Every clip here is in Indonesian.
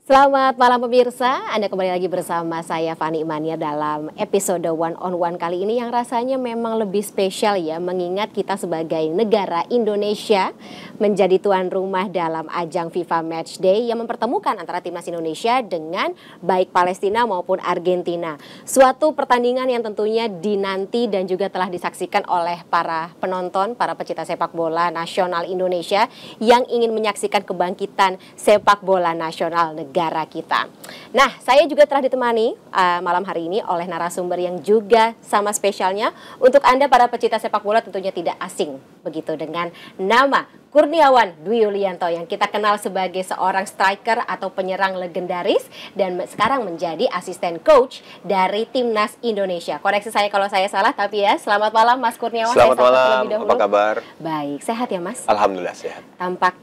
Selamat malam pemirsa, Anda kembali lagi bersama saya Fani Imania dalam episode One on One kali ini yang rasanya memang lebih spesial ya, mengingat kita sebagai negara Indonesia menjadi tuan rumah dalam ajang FIFA Matchday yang mempertemukan antara timnas Indonesia dengan baik Palestina maupun Argentina. Suatu pertandingan yang tentunya dinanti dan juga telah disaksikan oleh para penonton, para pecinta sepak bola nasional Indonesia yang ingin menyaksikan kebangkitan sepak bola nasional negara kita. Nah, saya juga telah ditemani malam hari ini oleh narasumber yang juga sama spesialnya untuk Anda para pecinta sepak bola tentunya tidak asing begitu dengan nama Kurniawan Dwi Yulianto yang kita kenal sebagai seorang striker atau penyerang legendaris dan sekarang menjadi asisten coach dari timnas Indonesia. Koreksi saya kalau saya salah, tapi ya selamat malam Mas Kurniawan. Selamat malam, apa kabar? Baik, sehat ya Mas? Alhamdulillah sehat. Tampak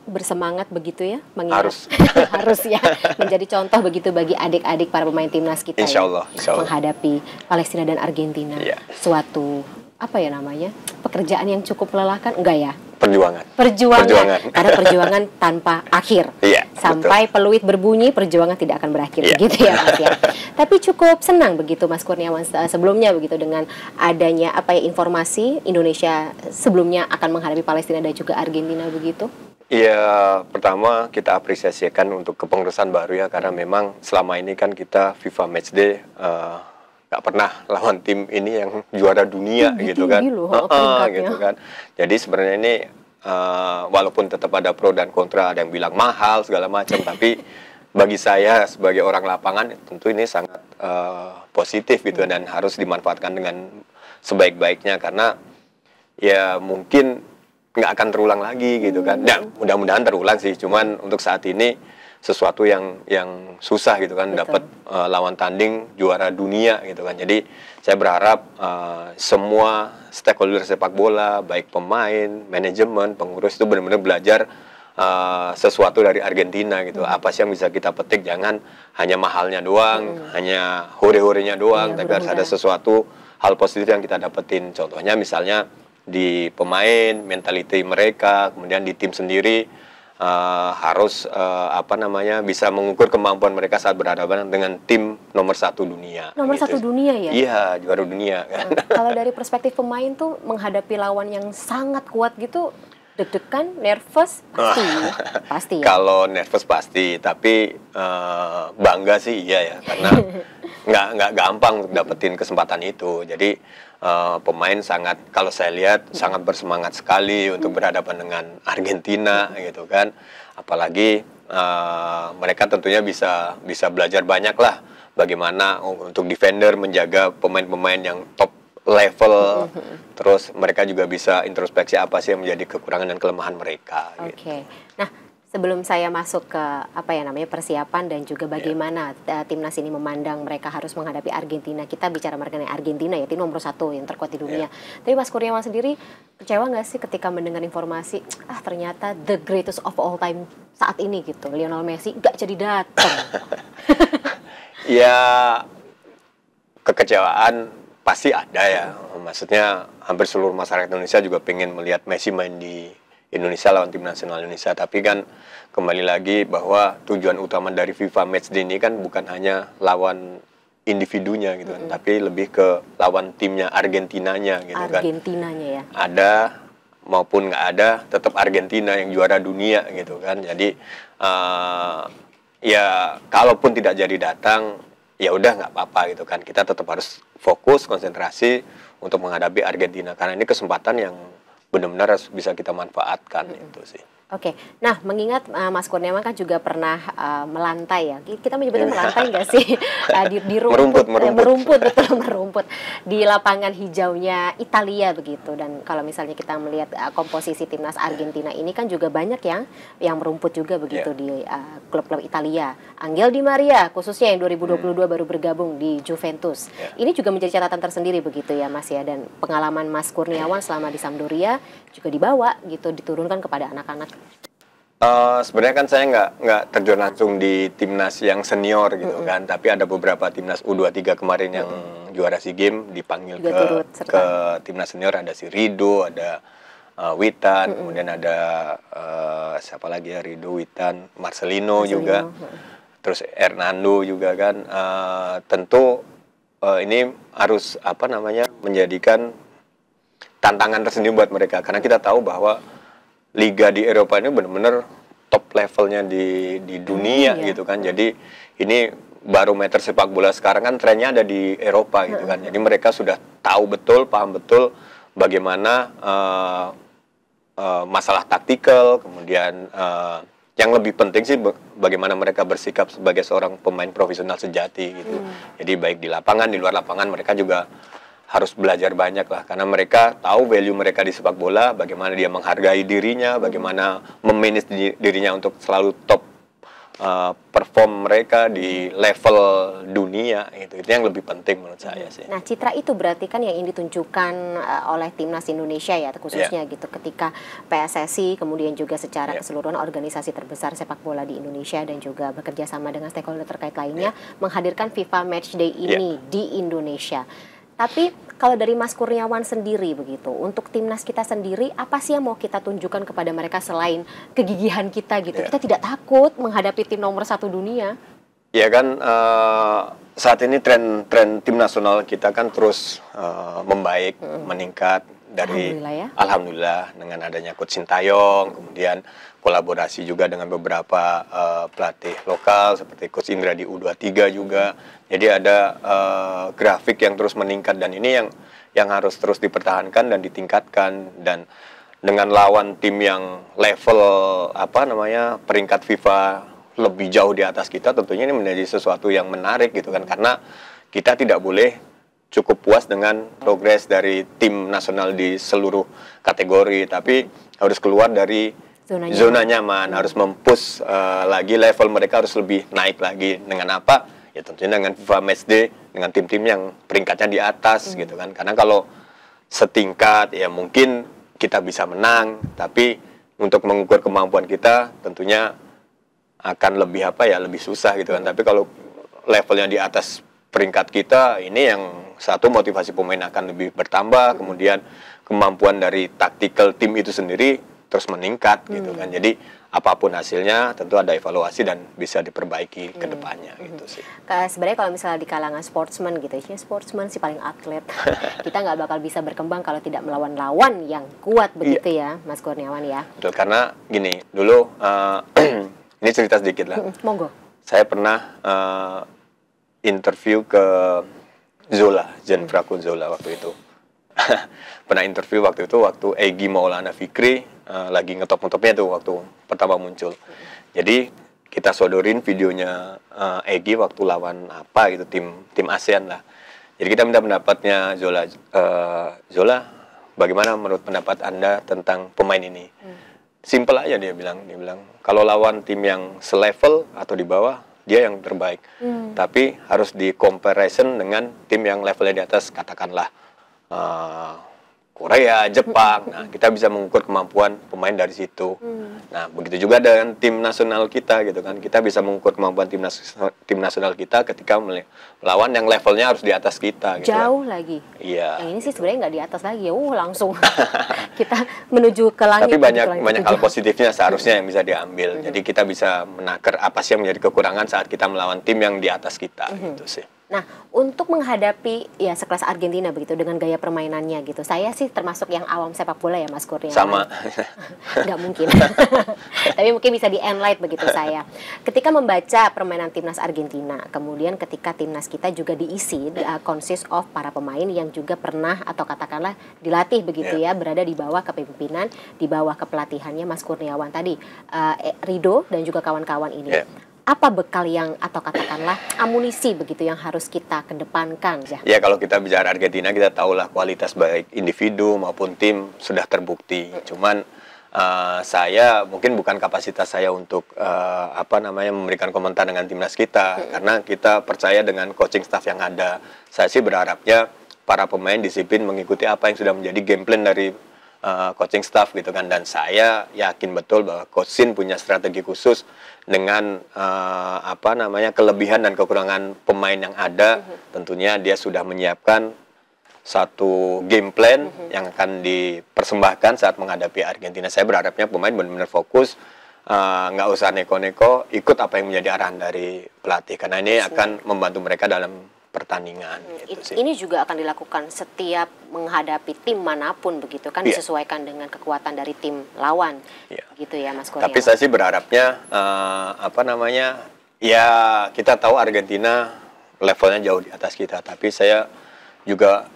bersemangat begitu ya, mengingat Harus harus ya menjadi contoh begitu bagi adik-adik para pemain timnas kita Insya Allah. menghadapi Palestina dan Argentina. Ya. Suatu apa ya namanya, pekerjaan yang cukup melelahkan, enggak ya? Perjuangan. Karena perjuangan tanpa akhir. Iya, sampai betul. peluit berbunyi, perjuangan tidak akan berakhir, Iya. begitu ya Mas ya. Tapi cukup senang begitu Mas Kurniawan sebelumnya begitu dengan adanya informasi Indonesia sebelumnya akan menghadapi Palestina dan juga Argentina begitu. Iya, pertama kita apresiasikan untuk kepengurusan baru ya, karena memang selama ini kan kita FIFA Matchday nggak pernah lawan tim ini yang juara dunia gitu kan. Gitu kan. Jadi sebenarnya ini walaupun tetap ada pro dan kontra, ada yang bilang mahal segala macam, tapi bagi saya sebagai orang lapangan tentu ini sangat positif gitu dan harus dimanfaatkan dengan sebaik-baiknya, karena ya mungkin nggak akan terulang lagi gitu kan. Ya, mudah-mudahan terulang sih, cuman untuk saat ini sesuatu yang susah gitu kan, dapat lawan tanding juara dunia gitu kan. Jadi saya berharap semua stakeholder sepak bola, baik pemain, manajemen, pengurus itu benar-benar belajar sesuatu dari Argentina gitu. Apa sih yang bisa kita petik, jangan hanya mahalnya doang, hanya hore-horenya doang, tapi harus ada sesuatu hal positif yang kita dapetin. Contohnya misalnya di pemain, mentality mereka, kemudian di tim sendiri harus bisa mengukur kemampuan mereka saat berhadapan dengan tim nomor 1 dunia. Nomor gitu. 1 dunia ya? Iya, juara dunia kan. Kalau dari perspektif pemain tuh menghadapi lawan yang sangat kuat gitu, deg-degan, nervous, pasti ya? Kalau nervous pasti, tapi bangga sih iya ya, karena nggak gampang untuk dapetin kesempatan itu. Jadi pemain sangat, kalau saya lihat sangat bersemangat sekali untuk berhadapan dengan Argentina gitu kan. Apalagi mereka tentunya bisa belajar banyak lah bagaimana untuk defender menjaga pemain-pemain yang top level. Terus mereka juga bisa introspeksi apa sih yang menjadi kekurangan dan kelemahan mereka. Oke. Nah, sebelum saya masuk ke persiapan dan juga bagaimana timnas ini memandang mereka harus menghadapi Argentina, kita bicara mengenai Argentina ya, tim nomor 1 yang terkuat di dunia. Tapi Mas Kurniawan sendiri kecewa nggak sih ketika mendengar informasi ternyata the greatest of all time saat ini gitu, Lionel Messi nggak jadi datang? Ya, kekecewaan pasti ada ya. Maksudnya hampir seluruh masyarakat Indonesia juga pengen melihat Messi main di Indonesia lawan tim nasional Indonesia. Tapi kan kembali lagi bahwa tujuan utama dari FIFA Matchday ini kan bukan hanya lawan individunya gitu kan, tapi lebih ke lawan timnya, Argentinanya gitu kan. Argentinanya ya. Ada maupun nggak ada, tetap Argentina yang juara dunia gitu kan. Jadi ya kalaupun tidak jadi datang, ya udah nggak apa-apa gitu kan. Kita tetap harus fokus, konsentrasi untuk menghadapi Argentina, karena ini kesempatan yang benar-benar harus bisa kita manfaatkan itu sih. Oke, nah mengingat Mas Kurniawan kan juga pernah melantai ya, kita menyebutnya melantai nggak sih di rumput, merumput di lapangan hijaunya Italia begitu. Dan kalau misalnya kita melihat komposisi timnas Argentina ini kan juga banyak yang merumput juga begitu di klub-klub Italia. Angel Di Maria khususnya yang 2022 baru bergabung di Juventus. Ini juga menjadi catatan tersendiri begitu ya Mas ya, dan pengalaman Mas Kurniawan selama di Sampdoria juga dibawa gitu, diturunkan kepada anak-anak. Sebenarnya kan saya nggak terjun langsung di timnas yang senior gitu kan, tapi ada beberapa timnas U23 kemarin yang juara SEA Games dipanggil ke timnas senior. Ada si Rido, ada Witan, kemudian ada siapa lagi ya, Rido, Witan, Marcelino juga, terus Hernando juga kan. Tentu ini harus menjadikan tantangan tersendiri buat mereka, karena kita tahu bahwa liga di Eropa ini benar-benar top levelnya di dunia gitu kan. Jadi ini barometer sepak bola sekarang kan trennya ada di Eropa gitu kan. Jadi mereka sudah tahu betul, paham betul bagaimana masalah taktikal, kemudian yang lebih penting sih bagaimana mereka bersikap sebagai seorang pemain profesional sejati gitu. Jadi baik di lapangan, di luar lapangan mereka juga harus belajar banyak lah, karena mereka tahu value mereka di sepak bola, bagaimana dia menghargai dirinya, bagaimana memanage dirinya untuk selalu top perform mereka di level dunia gitu. Itu yang lebih penting menurut saya sih. Nah, citra itu berarti kan yang ingin ditunjukkan oleh timnas Indonesia ya, khususnya gitu, ketika PSSI kemudian juga secara keseluruhan organisasi terbesar sepak bola di Indonesia dan juga bekerja sama dengan stakeholder terkait lainnya menghadirkan FIFA Matchday ini di Indonesia. Tapi kalau dari Mas Kurniawan sendiri begitu, untuk timnas kita sendiri, apa sih yang mau kita tunjukkan kepada mereka selain kegigihan kita gitu? Kita tidak takut menghadapi tim nomor 1 dunia. Ya kan, saat ini tren tim nasional kita kan terus membaik, meningkat. Alhamdulillah dengan adanya Coach Sintayong, kemudian kolaborasi juga dengan beberapa pelatih lokal seperti Coach Indra di U23 juga. Jadi ada grafik yang terus meningkat, dan ini yang harus terus dipertahankan dan ditingkatkan. Dan dengan lawan tim yang level peringkat FIFA lebih jauh di atas kita, tentunya ini menjadi sesuatu yang menarik gitu kan, karena kita tidak boleh cukup puas dengan progres dari tim nasional di seluruh kategori, tapi harus keluar dari zona nyaman, harus mempush lagi level mereka, harus lebih naik lagi. Dengan apa? Ya tentunya dengan FIFA Matchday, dengan tim-tim yang peringkatnya di atas gitu kan. Karena kalau setingkat ya mungkin kita bisa menang, tapi untuk mengukur kemampuan kita tentunya akan lebih lebih susah gitu kan. Tapi kalau levelnya di atas peringkat kita, ini yang satu, motivasi pemain akan lebih bertambah, kemudian kemampuan dari taktikal tim itu sendiri terus meningkat gitu kan. Jadi apapun hasilnya tentu ada evaluasi dan bisa diperbaiki ke depannya gitu sih. Sebenarnya kalau misalnya di kalangan sportsman gitu, sportsman sih paling atlet. Kita nggak bakal bisa berkembang kalau tidak melawan lawan yang kuat begitu ya, Mas Kurniawan ya. Betul, karena gini, dulu ini cerita sedikit lah. Monggo. Saya pernah interview ke Gianfranco Zola waktu itu. Pernah interview waktu Egy Maulana Fikri lagi ngetop-ngetopnya tuh waktu pertama muncul. Jadi kita sodorin videonya Egy waktu lawan apa gitu, tim ASEAN lah. Jadi kita minta pendapatnya Zola. Zola, bagaimana menurut pendapat Anda tentang pemain ini? Simple aja dia bilang kalau lawan tim yang selevel atau di bawah, dia yang terbaik. Tapi harus di comparison dengan tim yang levelnya di atas, katakanlah Korea, Jepang. Nah, kita bisa mengukur kemampuan pemain dari situ. Nah, begitu juga dengan tim nasional kita gitu kan. Kita bisa mengukur kemampuan tim nasional kita ketika melawan yang levelnya harus di atas kita gitu. Jauh lagi. Iya. Ini sih sebenarnya nggak di atas lagi ya. Langsung kita menuju ke langit. Tapi banyak hal positifnya seharusnya yang bisa diambil. Jadi kita bisa menakar apa sih yang menjadi kekurangan saat kita melawan tim yang di atas kita gitu sih. Nah, untuk menghadapi ya sekelas Argentina begitu dengan gaya permainannya gitu, saya sih termasuk yang awam sepak bola ya Mas Kurniawan. Sama. Nggak mungkin. Tapi mungkin bisa di-enlight begitu saya. Ketika membaca permainan timnas Argentina, kemudian ketika timnas kita juga diisi consist of para pemain yang juga pernah atau katakanlah dilatih begitu ya, berada di bawah kepemimpinan, di bawah kepelatihannya Mas Kurniawan tadi, Rido dan juga kawan-kawan ini. Apa bekal yang atau katakanlah amunisi begitu yang harus kita kedepankan ya? Ya, kalau kita bicara Argentina, kita tahulah kualitas baik individu maupun tim sudah terbukti. Cuman saya mungkin bukan kapasitas saya untuk memberikan komentar dengan timnas kita, karena kita percaya dengan coaching staff yang ada. Saya sih berharapnya para pemain disiplin mengikuti apa yang sudah menjadi game plan dari coaching staff gitu kan. Dan saya yakin betul bahwa Coach Shin punya strategi khusus dengan kelebihan dan kekurangan pemain yang ada. Tentunya dia sudah menyiapkan satu game plan yang akan dipersembahkan saat menghadapi Argentina. Saya berharapnya pemain benar-benar fokus, nggak usah neko-neko, ikut apa yang menjadi arahan dari pelatih, karena ini akan membantu mereka dalam pertandingan. Gitu sih. Ini juga akan dilakukan setiap menghadapi tim manapun begitu kan, disesuaikan dengan kekuatan dari tim lawan, gitu ya Mas Kurniawan. Tapi saya sih berharapnya ya kita tahu Argentina levelnya jauh di atas kita, tapi saya juga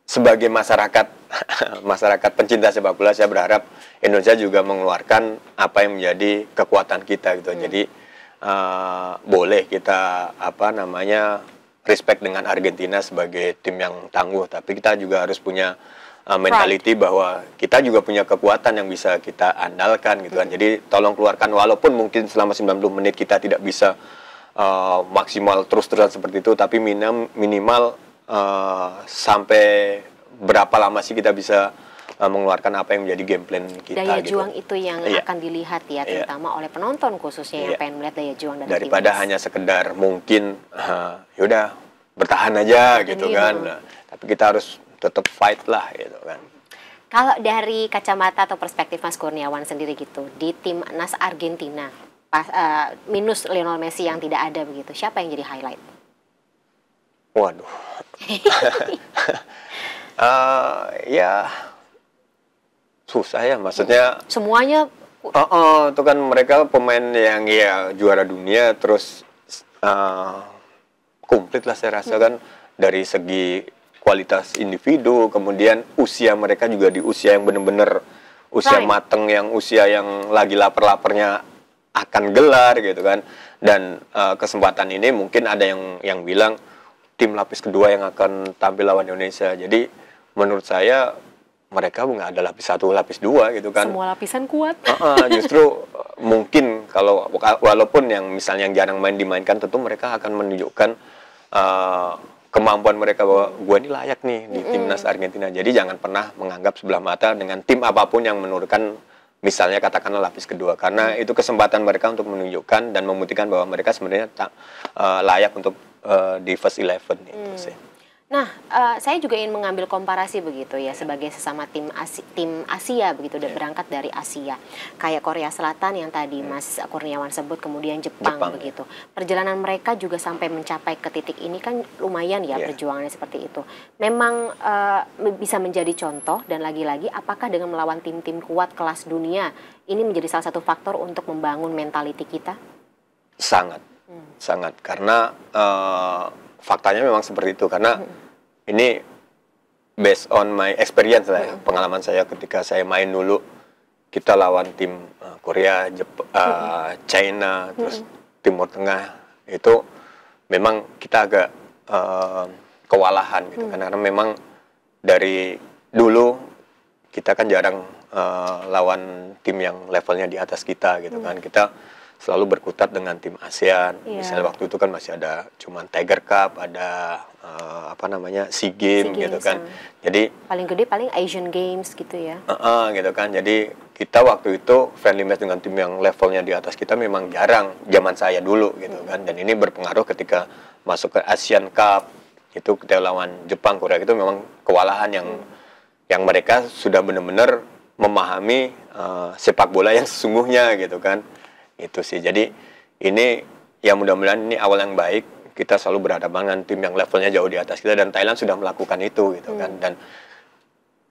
sebagai masyarakat pencinta sepak bola, saya berharap Indonesia juga mengeluarkan apa yang menjadi kekuatan kita gitu. Jadi boleh kita respect dengan Argentina sebagai tim yang tangguh, tapi kita juga harus punya mentality bahwa kita juga punya kekuatan yang bisa kita andalkan gitu kan. Jadi tolong keluarkan, walaupun mungkin selama 90 menit kita tidak bisa maksimal terus-terusan seperti itu, tapi minimal sampai berapa lama sih kita bisa mengeluarkan apa yang menjadi game plan kita. Daya gitu. juang itu yang akan dilihat ya, terutama oleh penonton khususnya yang pengen melihat daya juang dari daripada timnas. Hanya sekedar mungkin yaudah bertahan aja gitu kan. Nah, tapi kita harus tetap fight lah gitu kan. Kalau dari kacamata atau perspektif Mas Kurniawan sendiri gitu, di timnas Argentina minus Lionel Messi yang tidak ada begitu, siapa yang jadi highlight? Waduh. Ya susah ya, maksudnya semuanya itu kan mereka pemain yang ya juara dunia, terus komplit lah saya rasa kan, dari segi kualitas individu, kemudian usia mereka juga di usia yang benar-benar usia mateng, yang usia yang lagi lapar-laparnya akan gelar gitu kan. Dan kesempatan ini mungkin ada yang bilang tim lapis kedua yang akan tampil lawan Indonesia. Jadi menurut saya mereka nggak ada lapis 1, lapis 2 gitu kan. Semua lapisan kuat. Justru mungkin kalau walaupun yang misalnya yang jarang dimainkan, tentu mereka akan menunjukkan kemampuan mereka bahwa gue ini layak nih di timnas Argentina. Jadi jangan pernah menganggap sebelah mata dengan tim apapun yang menurunkan misalnya katakanlah lapis kedua, karena itu kesempatan mereka untuk menunjukkan dan membuktikan bahwa mereka sebenarnya layak untuk di first 11 itu sih. Nah, saya juga ingin mengambil komparasi begitu ya, sebagai sesama tim Asia begitu, berangkat dari Asia. Kayak Korea Selatan yang tadi Mas Kurniawan sebut, kemudian Jepang begitu. Perjalanan mereka juga sampai mencapai ke titik ini kan lumayan ya, perjuangannya seperti itu. Memang bisa menjadi contoh, dan lagi-lagi apakah dengan melawan tim-tim kuat kelas dunia ini menjadi salah satu faktor untuk membangun mentality kita? Sangat. Karena faktanya memang seperti itu, karena ini based on my experience lah, pengalaman saya ketika saya main dulu, kita lawan tim Korea, China, terus Timur Tengah, itu memang kita agak kewalahan gitu, karena memang dari dulu kita kan jarang lawan tim yang levelnya di atas kita gitu kan. Kita selalu berkutat dengan tim ASEAN. Misalnya waktu itu kan masih ada cuman Tiger Cup, ada SEA Games gitu kan. Jadi paling gede paling Asian Games gitu ya. Gitu kan. Jadi kita waktu itu friendly match dengan tim yang levelnya di atas kita memang jarang, zaman saya dulu gitu kan. Dan ini berpengaruh ketika masuk ke Asian Cup, itu kita lawan Jepang, Korea, itu memang kewalahan yang mereka sudah benar-benar memahami sepak bola yang sesungguhnya gitu kan. Itu sih. Jadi ini ya mudah-mudahan ini awal yang baik. Kita selalu berhadapan dengan tim yang levelnya jauh di atas kita, dan Thailand sudah melakukan itu gitu kan. Dan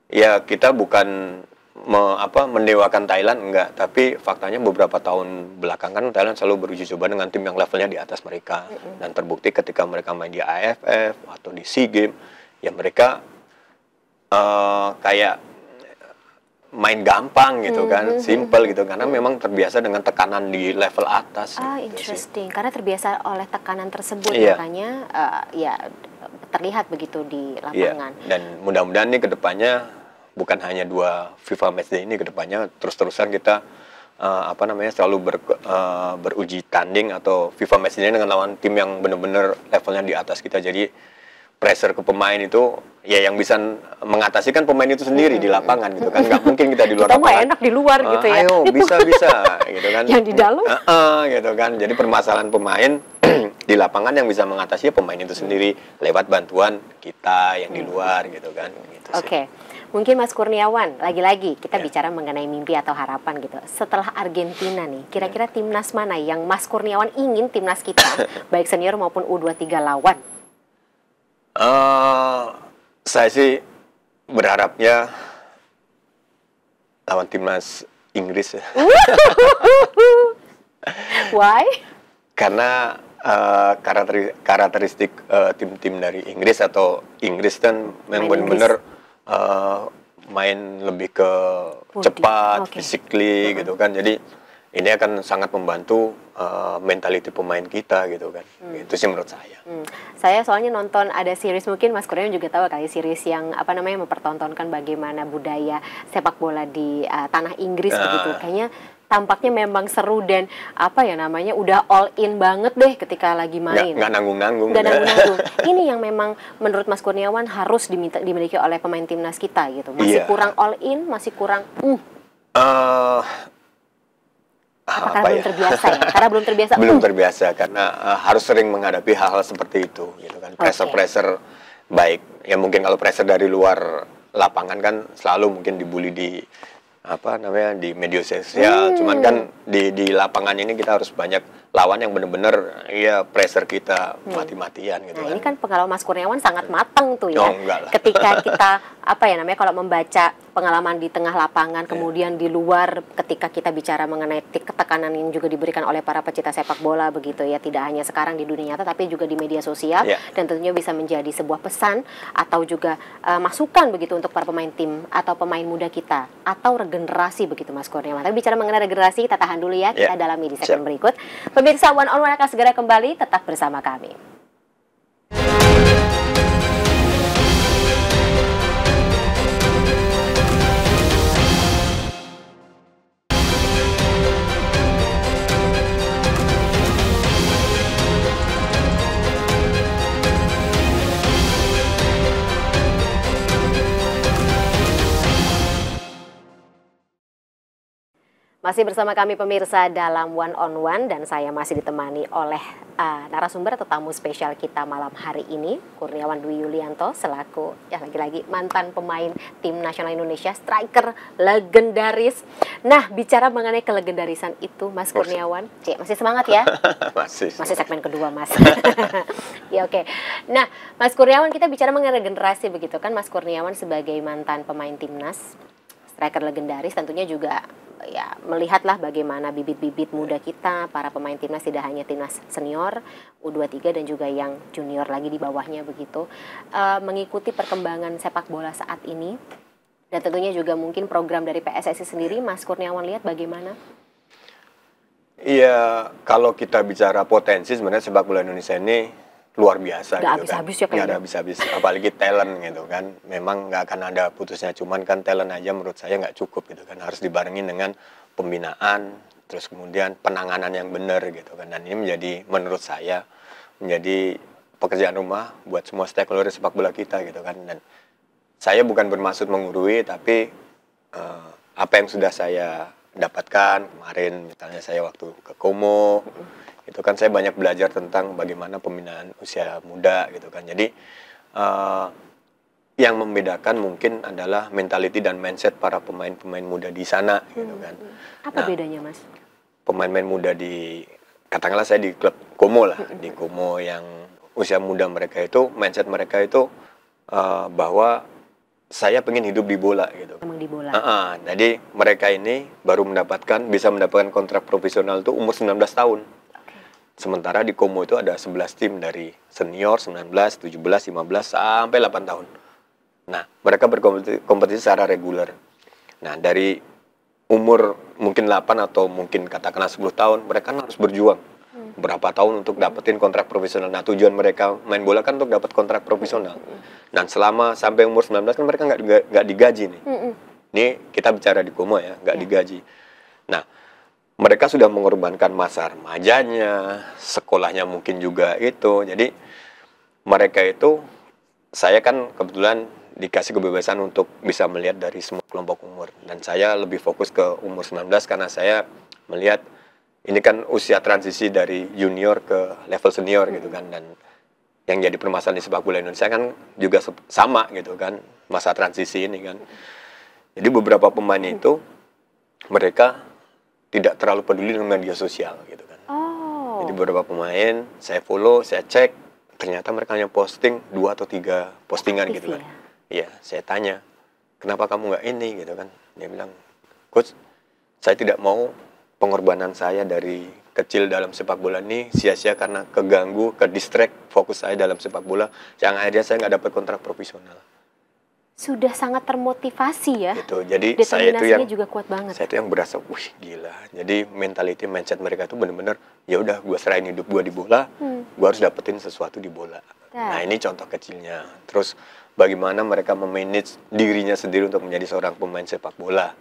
ya kita bukan mendewakan Thailand, enggak, tapi faktanya beberapa tahun belakangan Thailand selalu beruji coba dengan tim yang levelnya di atas mereka. Dan terbukti ketika mereka main di AFF atau di SEA Games, ya mereka kayak main gampang gitu kan, simple gitu, karena memang terbiasa dengan tekanan di level atas. Interesting, karena terbiasa oleh tekanan tersebut, makanya ya terlihat begitu di lapangan. Dan mudah-mudahan nih kedepannya bukan hanya 2 FIFA Matchday ini, kedepannya terus-terusan kita selalu beruji tanding atau FIFA Matchday dengan lawan tim yang benar-benar levelnya di atas kita. Jadi pressure ke pemain itu ya yang bisa mengatasi kan pemain itu sendiri di lapangan gitu kan. Nggak mungkin kita di luar lapangan. Kita mah enak di luar gitu ya. Ayo bisa gitu kan. Yang di dalam gitu kan. Jadi permasalahan pemain di lapangan yang bisa mengatasi pemain itu sendiri lewat bantuan kita yang di luar gitu kan. Gitu sih. Oke. Mungkin Mas Kurniawan, lagi-lagi kita bicara mengenai mimpi atau harapan gitu. Setelah Argentina nih, kira-kira timnas mana yang Mas Kurniawan ingin timnas kita, baik senior maupun U23 lawan? Saya sih berharapnya lawan timnas Inggris ya. Why? Karena karakteristik tim-tim dari Inggris atau Inggris kan memang benar-benar main lebih ke cepat, physically gitu kan. Jadi ini akan sangat membantu mentality pemain kita gitu kan. Itu sih menurut saya. Saya soalnya nonton ada series, mungkin Mas Kurniawan juga tahu kali, series yang mempertontonkan bagaimana budaya sepak bola di tanah Inggris begitu. Kayaknya tampaknya memang seru dan udah all in banget deh ketika lagi main. Nggak nanggung-nanggung. Ini yang memang menurut Mas Kurniawan harus dimiliki oleh pemain timnas kita gitu. Masih kurang all in, masih kurang. Apakah belum terbiasa ya? Karena belum terbiasa. Belum terbiasa karena harus sering menghadapi hal-hal seperti itu, gitu kan. Pressure baik. Ya mungkin kalau pressure dari luar lapangan kan selalu mungkin dibully di di media sosial. Cuman kan di lapangan ini kita harus banyak lawan yang benar-benar pressure kita mati-matian gitu kan. Ini kan pengalaman Mas Kurniawan sangat matang tuh ya. Oh, enggak lah. Ketika kita kalau membaca pengalaman di tengah lapangan, kemudian di luar ketika kita bicara mengenai ketekanan yang juga diberikan oleh para pecinta sepak bola begitu ya, tidak hanya sekarang di dunia nyata tapi juga di media sosial, dan tentunya bisa menjadi sebuah pesan atau juga masukan begitu untuk para pemain tim atau pemain muda kita atau regenerasi begitu Mas Kurniawan. Tapi bicara mengenai regenerasi, kita tahan dulu ya, kita dalami di segmen berikut. Pemirsa One on One akan segera kembali, tetap bersama kami. Masih bersama kami pemirsa dalam One on One, dan saya masih ditemani oleh narasumber atau tamu spesial kita malam hari ini, Kurniawan Dwi Yulianto, selaku lagi-lagi mantan pemain tim nasional Indonesia, striker legendaris. Nah, bicara mengenai kelegendarisan itu, Mas Kurniawan, masih semangat ya? Masih segmen kedua, Mas. Ya, oke. Nah, Mas Kurniawan, kita bicara mengenai regenerasi begitu kan, Mas Kurniawan sebagai mantan pemain timnas, striker legendaris, tentunya juga melihatlah bagaimana bibit-bibit muda kita, para pemain timnas, tidak hanya timnas senior, U23 dan juga yang junior lagi di bawahnya begitu, mengikuti perkembangan sepak bola saat ini, dan tentunya juga mungkin program dari PSSI sendiri, Mas Kurniawan lihat bagaimana? Iya, kalau kita bicara potensi, sebenarnya sepak bola Indonesia ini luar biasa. Nggak habis-habis ya kayaknya. Nggak ada habis-habis, apalagi talent gitu kan. Memang nggak akan ada putusnya, cuman kan talent aja menurut saya nggak cukup gitu kan. Harus dibarengin dengan pembinaan, terus kemudian penanganan yang benar gitu kan. Dan ini menurut saya menjadi pekerjaan rumah buat semua stakeholder sepak bola kita gitu kan. Dan saya bukan bermaksud menggurui, tapi apa yang sudah saya dapatkan kemarin, misalnya saya waktu ke Como, itu kan saya banyak belajar tentang bagaimana pembinaan usia muda gitu kan. Jadi yang membedakan mungkin adalah mentality dan mindset para pemain-pemain muda di sana gitu kan. Apa bedanya, Mas? Pemain-pemain muda katakanlah saya di klub Como lah, di Como yang usia muda mereka itu, mindset mereka itu bahwa saya pengen hidup di bola gitu. Emang di bola. Jadi mereka ini baru bisa mendapatkan kontrak profesional itu umur 19 tahun. Sementara di Como itu ada 11 tim dari senior 19, 17, 15 sampai 8 tahun. Nah, mereka berkompetisi secara reguler. Nah, dari umur mungkin 8 atau mungkin katakanlah 10 tahun, mereka harus berjuang berapa tahun untuk dapetin kontrak profesional. Nah, tujuan mereka main bola kan untuk dapat kontrak profesional. Dan selama sampai umur 19 kan mereka nggak digaji nih. Ini kita bicara di Como ya, nggak digaji. Nah, mereka sudah mengorbankan masa remajanya, sekolahnya mungkin juga itu. Jadi mereka itu, saya kan kebetulan dikasih kebebasan untuk bisa melihat dari semua kelompok umur. Dan saya lebih fokus ke umur 19 karena saya melihat ini kan usia transisi dari junior ke level senior gitu kan, dan yang jadi permasalahan di sepak bola Indonesia kan juga sama gitu kan, masa transisi ini kan. Jadi beberapa pemain itu mereka tidak terlalu peduli dengan media sosial gitu kan. Jadi beberapa pemain saya follow, saya cek, ternyata mereka hanya posting 2 atau 3 postingan aktif gitu kan. Iya, saya tanya, kenapa kamu nggak ini gitu kan? Dia bilang, coach, saya tidak mau pengorbanan saya dari kecil dalam sepak bola ini sia-sia karena keganggu, ke distract fokus saya dalam sepak bola, yang akhirnya saya nggak dapat kontrak profesional. Sudah sangat termotivasi ya. Gitu. Jadi saya itu yang juga kuat banget. Saya itu yang berasa, wih gila. Jadi mentality, mindset mereka itu benar-benar, ya udah gue serahin hidup gue di bola, gue harus dapetin sesuatu di bola. Nah ini contoh kecilnya. Terus bagaimana mereka memanage dirinya sendiri untuk menjadi seorang pemain sepak bola.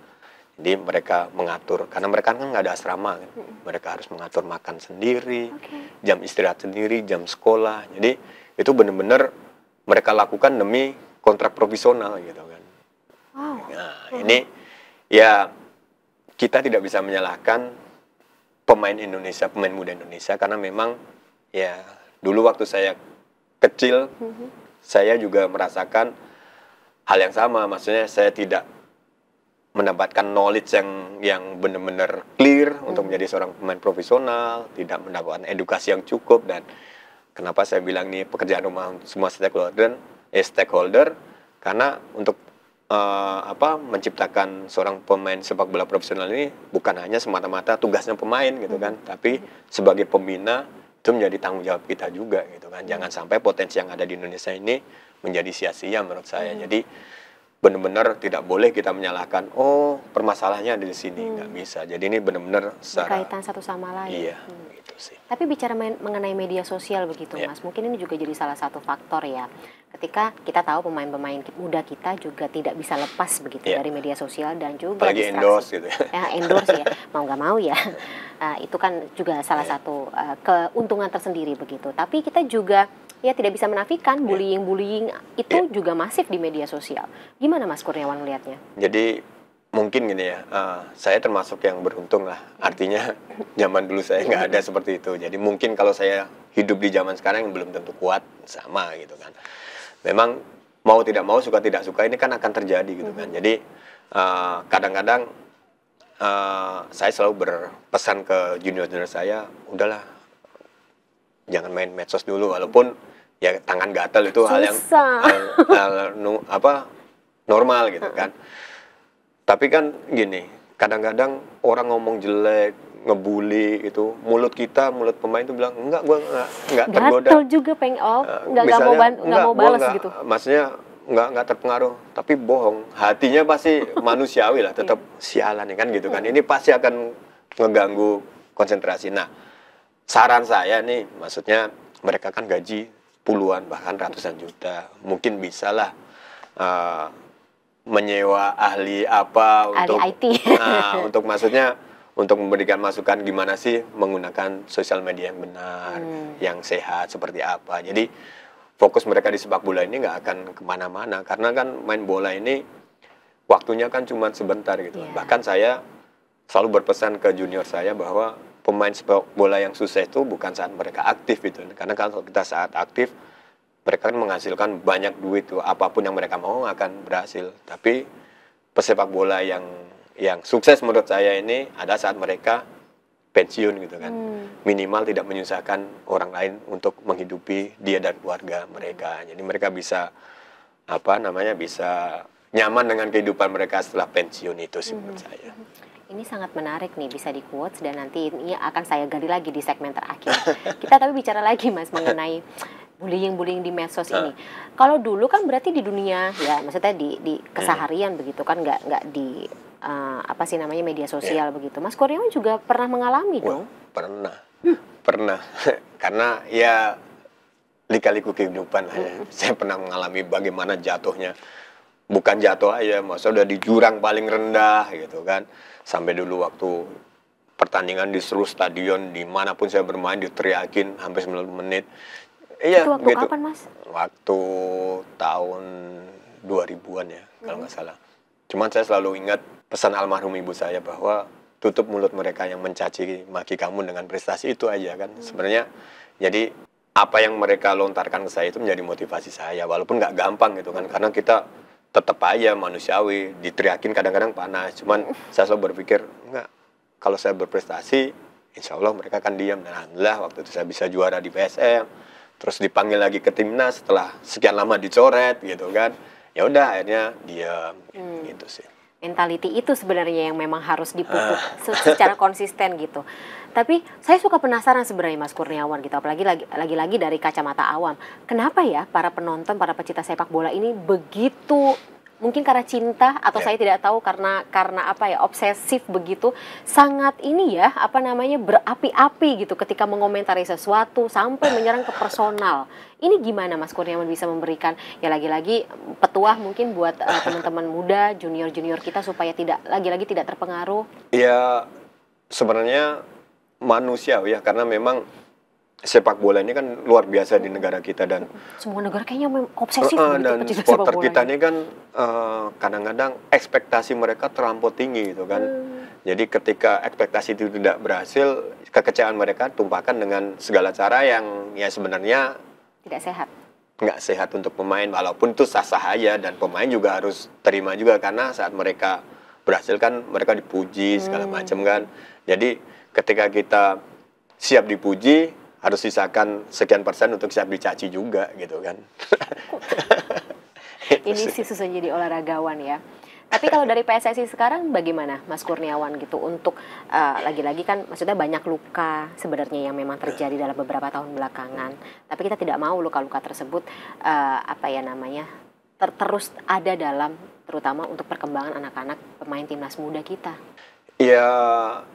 Jadi mereka mengatur, karena mereka kan nggak ada asrama kan. Mereka harus mengatur makan sendiri, jam istirahat sendiri, jam sekolah. Jadi itu benar-benar mereka lakukan demi kontrak profesional gitu kan. Nah ini ya kita tidak bisa menyalahkan pemain Indonesia, pemain muda Indonesia, karena memang ya dulu waktu saya kecil saya juga merasakan hal yang sama. Maksudnya saya tidak mendapatkan knowledge yang benar-benar clear untuk menjadi seorang pemain profesional, tidak mendapatkan edukasi yang cukup. Dan kenapa saya bilang ini pekerjaan rumah untuk semua stakeholder, karena untuk menciptakan seorang pemain sepak bola profesional ini bukan hanya semata-mata tugasnya pemain gitu kan, tapi sebagai pembina itu menjadi tanggung jawab kita juga gitu kan. Jangan sampai potensi yang ada di Indonesia ini menjadi sia-sia menurut saya. Jadi benar-benar tidak boleh kita menyalahkan, oh permasalahannya ada di sini, nggak bisa. Jadi ini benar-benar berkaitan satu sama lain. Iya, gitu sih. Tapi bicara mengenai media sosial begitu Mas, mungkin ini juga jadi salah satu faktor ya. Ketika kita tahu pemain-pemain muda kita juga tidak bisa lepas begitu dari media sosial dan juga apalagi endorse gitu ya. Endorse ya, mau nggak mau ya. Itu kan juga salah satu keuntungan tersendiri begitu. Tapi kita juga ya tidak bisa menafikan bullying itu juga masif di media sosial. Gimana Mas Kurniawan melihatnya? Jadi mungkin gini ya, saya termasuk yang beruntung lah. Artinya zaman dulu saya nggak ada seperti itu. Jadi mungkin kalau saya hidup di zaman sekarang yang belum tentu kuat, sama gitu kan. Memang mau tidak mau, suka tidak suka ini kan akan terjadi gitu kan. Jadi kadang-kadang saya selalu berpesan ke junior-junior saya, udahlah jangan main medsos dulu, walaupun ya tangan gatal itu hal yang normal gitu kan. Tapi kan gini, kadang-kadang orang ngomong jelek, ngebully itu, mulut pemain itu bilang enggak, gua enggak tergoda. Gatal juga pengen enggak mau balas gitu. Maksudnya enggak terpengaruh, tapi bohong. Hatinya pasti manusiawi lah, tetap sialan ya kan gitu kan. Ini pasti akan ngeganggu konsentrasi. Nah, saran saya nih, maksudnya mereka kan gaji puluhan bahkan ratusan juta, mungkin bisalah menyewa ahli untuk IT. Untuk maksudnya untuk memberikan masukan gimana sih menggunakan sosial media yang benar, yang sehat seperti apa. Jadi fokus mereka di sepak bola ini nggak akan kemana-mana, karena kan main bola ini waktunya kan cuma sebentar gitu. Bahkan saya selalu berpesan ke junior saya bahwa pemain sepak bola yang sukses itu bukan saat mereka aktif gitu, karena kalau kita saat aktif mereka kan menghasilkan banyak duit tuh, apapun yang mereka mau akan berhasil. Tapi pesepak bola yang sukses menurut saya ini ada saat mereka pensiun gitu kan, minimal tidak menyusahkan orang lain untuk menghidupi dia dan keluarga mereka. Jadi mereka bisa bisa nyaman dengan kehidupan mereka setelah pensiun, itu sih menurut saya. Ini sangat menarik nih, bisa di quotes dan nanti ini akan saya gali lagi di segmen terakhir. Kita tapi bicara lagi Mas mengenai bullying di medsos ini. Kalau dulu kan berarti di dunia ya, maksudnya di keseharian begitu kan, nggak di media sosial begitu. Mas Kurniawan juga pernah mengalami dong? Pernah. Karena ya lika-liku kehidupan saya pernah mengalami bagaimana jatuhnya. Bukan jatuh aja, maksudnya udah di jurang paling rendah gitu kan. Sampai dulu waktu pertandingan di seluruh stadion dimanapun saya bermain diteriakin hampir 90 menit. Iya, itu waktu gitu. Kapan Mas? Waktu tahun 2000-an ya, kalau nggak salah. Cuman saya selalu ingat pesan almarhum ibu saya bahwa tutup mulut mereka yang mencaci maki kamu dengan prestasi itu aja kan. Sebenarnya jadi apa yang mereka lontarkan ke saya itu menjadi motivasi saya, walaupun nggak gampang gitu kan, karena kita tetap aja manusiawi, diteriakin kadang-kadang panas. Cuman saya selalu berpikir, enggak, kalau saya berprestasi, insya Allah mereka akan diam. Dan alhamdulillah waktu itu saya bisa juara di PSM, terus dipanggil lagi ke timnas setelah sekian lama dicoret gitu kan. Ya udah akhirnya diam gitu sih. Mentality itu sebenarnya yang memang harus dipupuk secara konsisten gitu. Tapi saya suka penasaran sebenarnya Mas Kurniawan gitu, apalagi lagi-lagi dari kacamata awam. Kenapa ya para penonton, para pecinta sepak bola ini begitu, mungkin karena cinta atau saya tidak tahu karena apa ya, obsesif begitu, sangat ini ya, apa namanya, berapi-api gitu ketika mengomentari sesuatu sampai menyerang ke personal. Ini gimana Mas Kurniawan bisa memberikan ya lagi-lagi petuah mungkin buat teman-teman muda, junior-junior kita supaya lagi-lagi tidak terpengaruh? Ya sebenarnya manusia ya, karena memang sepak bola ini kan luar biasa di negara kita, dan semua negara kayaknya obsesif dan supporter kita ini kan kadang-kadang ekspektasi mereka terlampau tinggi gitu kan. Jadi ketika ekspektasi itu tidak berhasil, kekecewaan mereka tumpahkan dengan segala cara yang ya sebenarnya tidak sehat. Nggak sehat untuk pemain, walaupun itu sah-sah aja, dan pemain juga harus terima juga, karena saat mereka berhasil kan mereka dipuji segala macam kan. Jadi ketika kita siap dipuji, harus sisakan sekian persen untuk siap dicaci juga gitu kan. Ini sih susah jadi olahragawan ya. Tapi kalau dari PSSI sekarang bagaimana Mas Kurniawan gitu untuk lagi-lagi kan maksudnya banyak luka sebenarnya yang memang terjadi dalam beberapa tahun belakangan. Tapi kita tidak mau luka-luka tersebut apa ya namanya terus ada dalam, terutama untuk perkembangan anak-anak pemain timnas muda kita. Ya,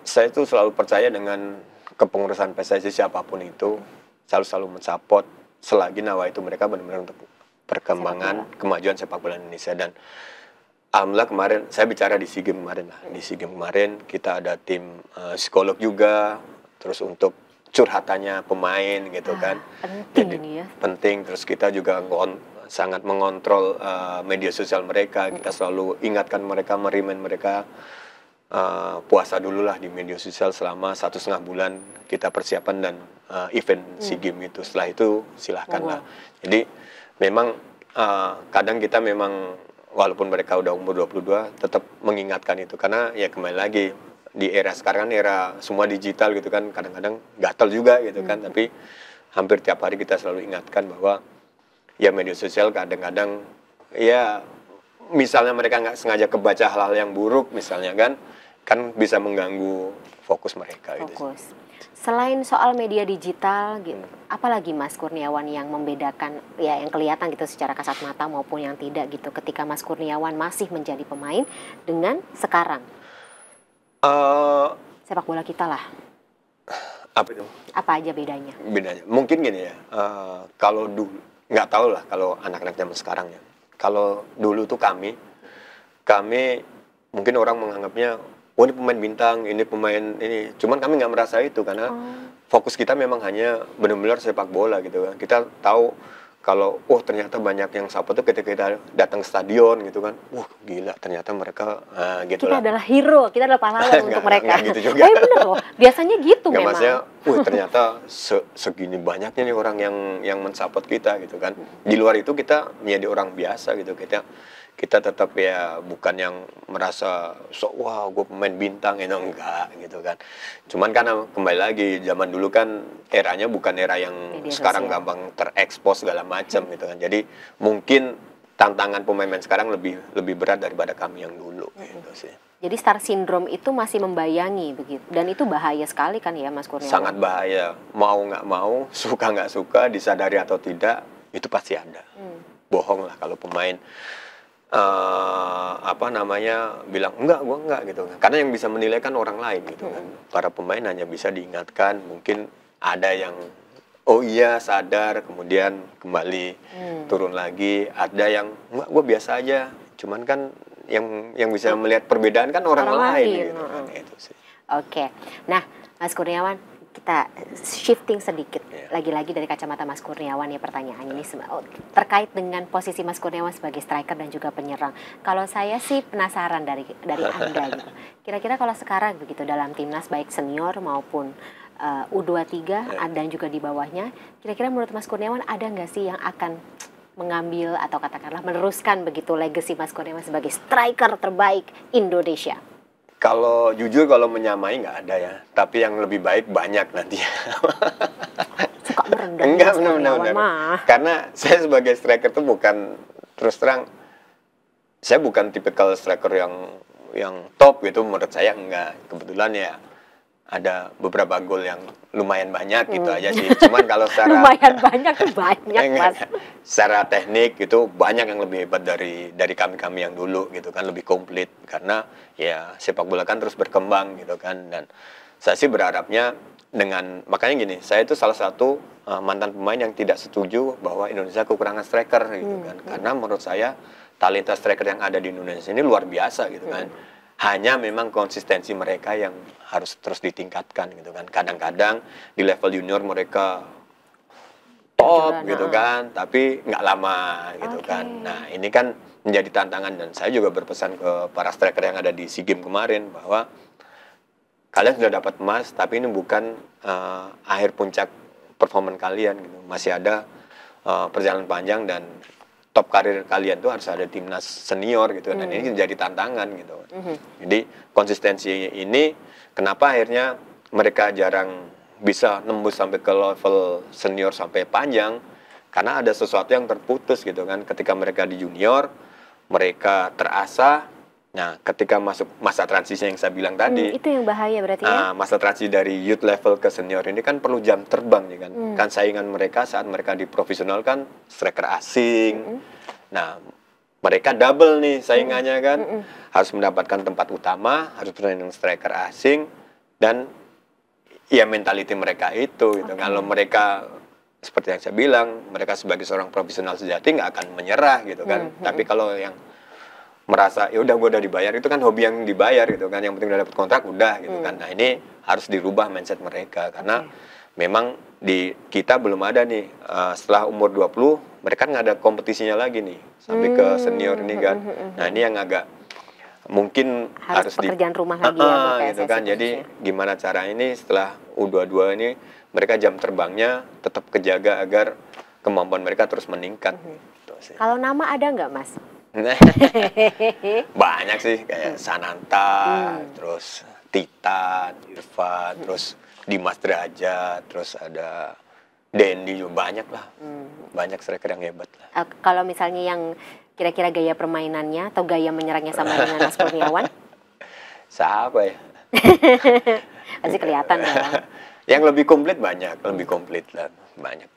saya tuh selalu percaya dengan kepengurusan PSSI siapapun itu selalu mensupport selagi nawa itu mereka benar-benar untuk perkembangan kemajuan sepak bola Indonesia. Dan alhamdulillah kemarin saya bicara di SEA Games kemarin lah. Di SEA Games kemarin kita ada tim psikolog juga, terus untuk curhatannya pemain gitu kan. Penting. Jadi, ini ya. Penting, terus kita juga sangat mengontrol media sosial mereka. Kita selalu ingatkan mereka, merimain mereka puasa dulu lah di media sosial selama 1,5 bulan kita persiapan dan event SEA Games itu. Setelah itu silahkan lah. Jadi memang kadang kita memang walaupun mereka udah umur 22 tetap mengingatkan itu, karena ya kembali lagi di era sekarang kan era semua digital gitu kan, kadang-kadang gatal juga gitu kan. Tapi hampir tiap hari kita selalu ingatkan bahwa ya media sosial kadang-kadang ya misalnya mereka nggak sengaja kebaca hal-hal yang buruk misalnya kan bisa mengganggu fokus mereka. Fokus. Gitu. Selain soal media digital gitu, apalagi Mas Kurniawan yang membedakan ya, yang kelihatan gitu secara kasat mata maupun yang tidak gitu ketika Mas Kurniawan masih menjadi pemain dengan sekarang sepak bola kita lah? Apa itu? Apa aja bedanya? Bedanya mungkin gini ya, kalau dulu nggak tahu lah kalau anak-anak zaman sekarang ya. Kalau dulu tuh kami mungkin orang menganggapnya, oh ini pemain bintang, ini pemain ini. Cuman kami nggak merasa itu, karena fokus kita memang hanya benar-benar sepak bola gitu kan. Kita tahu kalau ternyata banyak yang support tuh ketika kita datang ke stadion gitu kan. Gila ternyata mereka gitu kita lah. adalah hero, kita adalah pahlawan untuk mereka. Nggak gitu juga. Tapi bener loh, biasanya gitu nggak, memang. Maksudnya, ternyata segini banyaknya nih orang yang mensupport kita gitu kan. Di luar itu kita menjadi orang biasa gitu. Kita tetap ya bukan yang merasa wah gue pemain bintang itu, enggak gitu kan. Cuman karena kembali lagi zaman dulu kan eranya bukan era yang media sekarang sosial, gampang terekspos segala macam gitu kan. Jadi mungkin tantangan pemain sekarang lebih berat daripada kami yang dulu gitu sih. Jadi star syndrome itu masih membayangi begitu, dan itu bahaya sekali kan ya Mas Kurniawan? Sangat bahaya. Mau nggak mau, suka nggak suka, disadari atau tidak, itu pasti ada. Bohong lah kalau pemain bilang gue enggak gitu kan. Karena yang bisa menilai kan orang lain gitu kan. Para pemain hanya bisa diingatkan, mungkin ada yang sadar kemudian kembali turun lagi, ada yang enggak, gue biasa aja. Cuman kan yang bisa melihat perbedaan kan orang lain gitu kan. Itu sih. Oke. Nah, Mas Kurniawan, kita shifting sedikit. lagi-lagi dari kacamata Mas Kurniawan ya pertanyaannya ini terkait dengan posisi Mas Kurniawan sebagai striker dan juga penyerang. Kalau saya sih penasaran dari Anda gitu. Kira-kira kalau sekarang begitu dalam timnas baik senior maupun U23 dan juga di bawahnya, kira-kira menurut Mas Kurniawan ada nggak sih yang akan mengambil atau katakanlah meneruskan begitu legacy Mas Kurniawan sebagai striker terbaik Indonesia? Kalau jujur kalau menyamai nggak ada ya, tapi yang lebih baik banyak nanti. Suka merendah. Enggak, benar. Karena saya sebagai striker tuh bukan, terus terang, saya bukan tipikal striker yang top gitu, menurut saya enggak. Kebetulan ya ada beberapa gol yang lumayan banyak gitu aja sih. Cuman kalau secara lumayan banyak tuh banyak Mas. Secara teknik itu banyak yang lebih hebat dari kami yang dulu gitu kan, lebih komplit karena ya sepak bola kan terus berkembang gitu kan. Dan saya sih berharapnya makanya gini, saya itu salah satu mantan pemain yang tidak setuju bahwa Indonesia kekurangan striker gitu kan. Karena menurut saya talenta striker yang ada di Indonesia ini luar biasa gitu kan. Hanya memang konsistensi mereka yang harus terus ditingkatkan gitu kan. Kadang-kadang di level junior mereka top gitu kan, tapi nggak lama gitu kan. Nah ini kan menjadi tantangan, dan saya juga berpesan ke para striker yang ada di SEA Games kemarin bahwa kalian sudah dapat emas, tapi ini bukan akhir puncak performa kalian gitu. Masih ada perjalanan panjang dan top karir kalian tuh harus ada timnas senior gitu, dan ini jadi tantangan gitu. Jadi konsistensi ini kenapa akhirnya mereka jarang bisa nembus sampai ke level senior sampai panjang, karena ada sesuatu yang terputus gitu kan. Ketika mereka di junior mereka terasa, nah ketika masuk masa transisi yang saya bilang tadi, itu yang bahaya berarti ya. Masa transisi dari youth level ke senior ini kan perlu jam terbang ya kan. Kan saingan mereka saat mereka di profesional kan striker asing. Nah mereka double nih saingannya kan. Harus mendapatkan tempat utama, harus bermain striker asing, dan ya mentality mereka itu gitu. Kalau mereka seperti yang saya bilang, mereka sebagai seorang profesional sejati nggak akan menyerah gitu kan. Tapi kalau yang merasa ya udah gue udah dibayar, itu kan hobi yang dibayar gitu kan, yang penting udah dapat kontrak udah gitu kan. Nah ini harus dirubah mindset mereka, karena memang di kita belum ada nih setelah umur 20 mereka nggak ada kompetisinya lagi nih sampai ke senior ini kan. Nah ini yang agak mungkin harus pekerjaan rumah lagi ya gitu kan. Jadi gimana cara ini setelah U22 ini mereka jam terbangnya tetap kejaga agar kemampuan mereka terus meningkat. Gitu sih. Kalau nama ada nggak Mas? Banyak sih, kayak Sananta, terus Titan, Irfan, terus Dimas Derajat, terus ada Dendi juga, banyak lah. Banyak striker yang hebat lah. Kalau misalnya yang kira-kira gaya permainannya atau gaya menyerangnya sama dengan Mas Kurniawan? Siapa ya? Pasti kelihatan dong. Yang lebih komplit banyak, lebih komplit lah, banyak.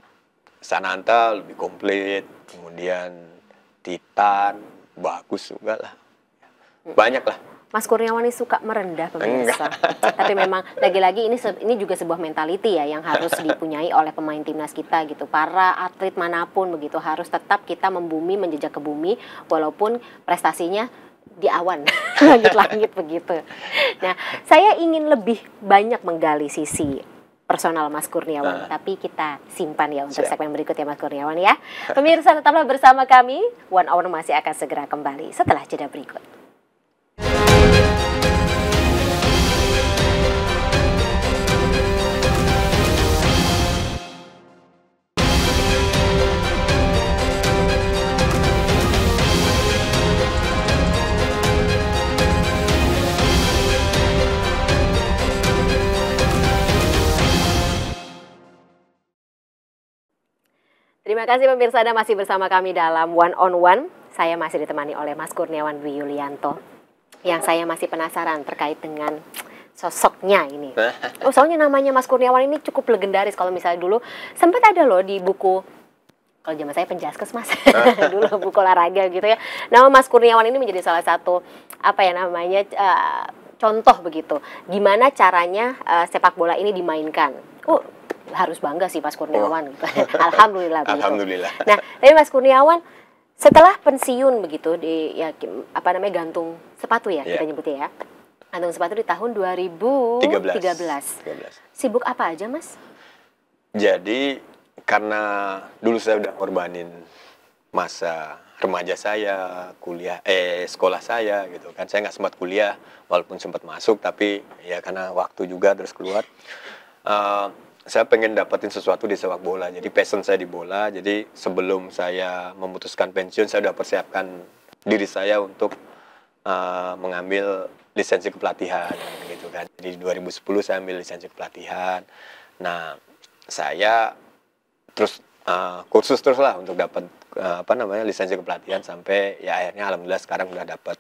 Sananta lebih komplit, kemudian Titan bagus juga lah, banyak lah. Mas Kurniawan ini suka merendah pemirsa, tapi memang lagi-lagi ini juga sebuah mentality ya yang harus dipunyai oleh pemain timnas kita gitu. Para atlet manapun begitu harus tetap kita membumi, menjejak ke bumi walaupun prestasinya di awan, langit-langit begitu. Nah, saya ingin lebih banyak menggali sisi personal Mas Kurniawan, tapi kita simpan ya untuk segmen berikut ya Mas Kurniawan ya. Pemirsa tetaplah bersama kami, One Hour masih akan segera kembali setelah jeda berikut. Terima kasih pemirsa, Anda masih bersama kami dalam One on One. Saya masih ditemani oleh Mas Kurniawan Dwi Yulianto. Yang saya masih penasaran terkait dengan sosoknya ini. Soalnya namanya Mas Kurniawan ini cukup legendaris. Kalau misalnya dulu sempat ada loh di buku, kalau zaman saya Penjaskes Mas, dulu buku olahraga gitu ya. Nama Mas Kurniawan ini menjadi salah satu contoh begitu. Gimana caranya sepak bola ini dimainkan. Harus bangga sih Mas Kurniawan gitu. Alhamdulillah begitu. Alhamdulillah. Nah, tapi Mas Kurniawan setelah pensiun begitu di gantung sepatu ya kita nyebutnya ya. Gantung sepatu di tahun 2013. Sibuk apa aja Mas? Jadi karena dulu saya udah ngorbanin masa remaja saya, sekolah saya gitu kan. Saya nggak sempat kuliah, walaupun sempat masuk, tapi ya karena waktu juga terus keluar. Eh, saya pengen dapetin sesuatu di sepak bola. Jadi passion saya di bola. Jadi sebelum saya memutuskan pensiun, saya udah persiapkan diri saya untuk mengambil lisensi kepelatihan gitu kan. Jadi 2010 saya ambil lisensi kepelatihan. Nah, saya terus kursus terus lah untuk dapat lisensi kepelatihan sampai ya akhirnya alhamdulillah sekarang udah dapat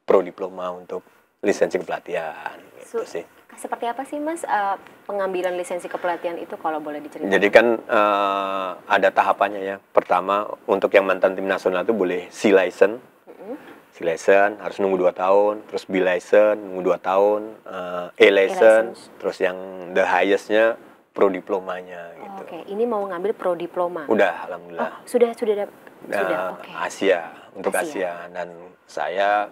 pro diploma untuk lisensi kepelatihan gitu sih. Seperti apa sih Mas pengambilan lisensi kepelatihan itu kalau boleh diceritakan? Jadi kan ada tahapannya ya. Pertama untuk yang mantan tim nasional itu boleh C license. C license harus nunggu 2 tahun, terus B license nunggu 2 tahun, E license, terus yang the highest-nya pro diplomanya gitu. Oke, ini mau ngambil pro diploma. Udah alhamdulillah. Sudah. Okay. Asia, untuk Asia. Dan saya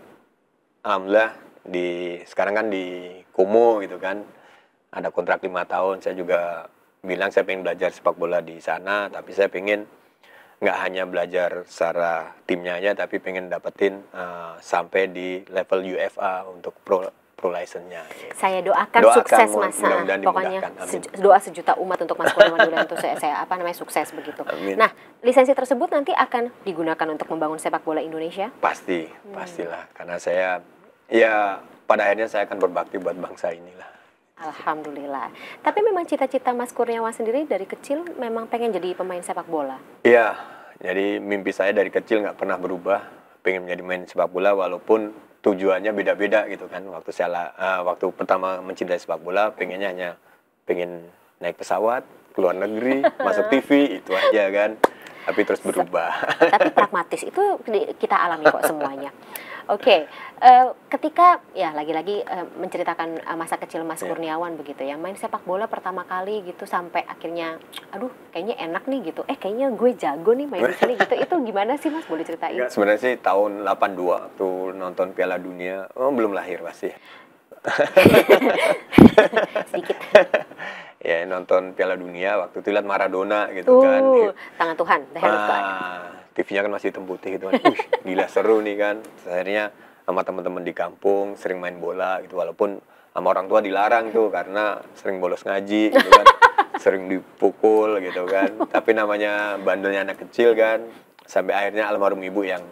alhamdulillah sekarang kan di Kumu gitu kan. Ada kontrak 5 tahun. Saya juga bilang saya pengen belajar sepak bola di sana, tapi saya pengen nggak hanya belajar secara timnya aja, tapi pengen dapetin sampai di level UFA untuk pro license-nya. Gitu. Saya doakan sukses Mas. Pokoknya doa sejuta umat untuk Mas Kurniawan Duranto saya sukses begitu. Amin. Nah, lisensi tersebut nanti akan digunakan untuk membangun sepak bola Indonesia? Pastilah. Karena saya ya pada akhirnya saya akan berbakti buat bangsa inilah. Alhamdulillah. Tapi memang cita-cita Mas Kurniawan sendiri dari kecil memang pengen jadi pemain sepak bola? Iya, jadi mimpi saya dari kecil nggak pernah berubah, pengen menjadi pemain sepak bola walaupun tujuannya beda-beda gitu kan. Waktu pertama mencintai sepak bola, pengen naik pesawat, keluar negeri, masuk TV, itu aja kan. Tapi terus berubah. Tapi pragmatis, itu kita alami kok semuanya. Oke, ketika ya lagi-lagi menceritakan masa kecil Mas Kurniawan begitu ya, main sepak bola pertama kali gitu sampai akhirnya, aduh kayaknya enak nih gitu, kayaknya gue jago nih main di sini gitu, itu gimana sih Mas, boleh ceritain? Sebenarnya sih tahun 82 waktu nonton Piala Dunia, belum lahir pasti. Sedikit. Ya nonton Piala Dunia waktu itu lihat Maradona gitu kan. Tangan Tuhan, the hand of God. TV-nya kan masih hitam putih gitu kan. Gila seru nih kan. Akhirnya sama teman-teman di kampung sering main bola gitu, walaupun sama orang tua dilarang tuh karena sering bolos ngaji gitu kan. Sering dipukul gitu kan. Tapi namanya bandelnya anak kecil kan. Sampai akhirnya almarhum ibu yang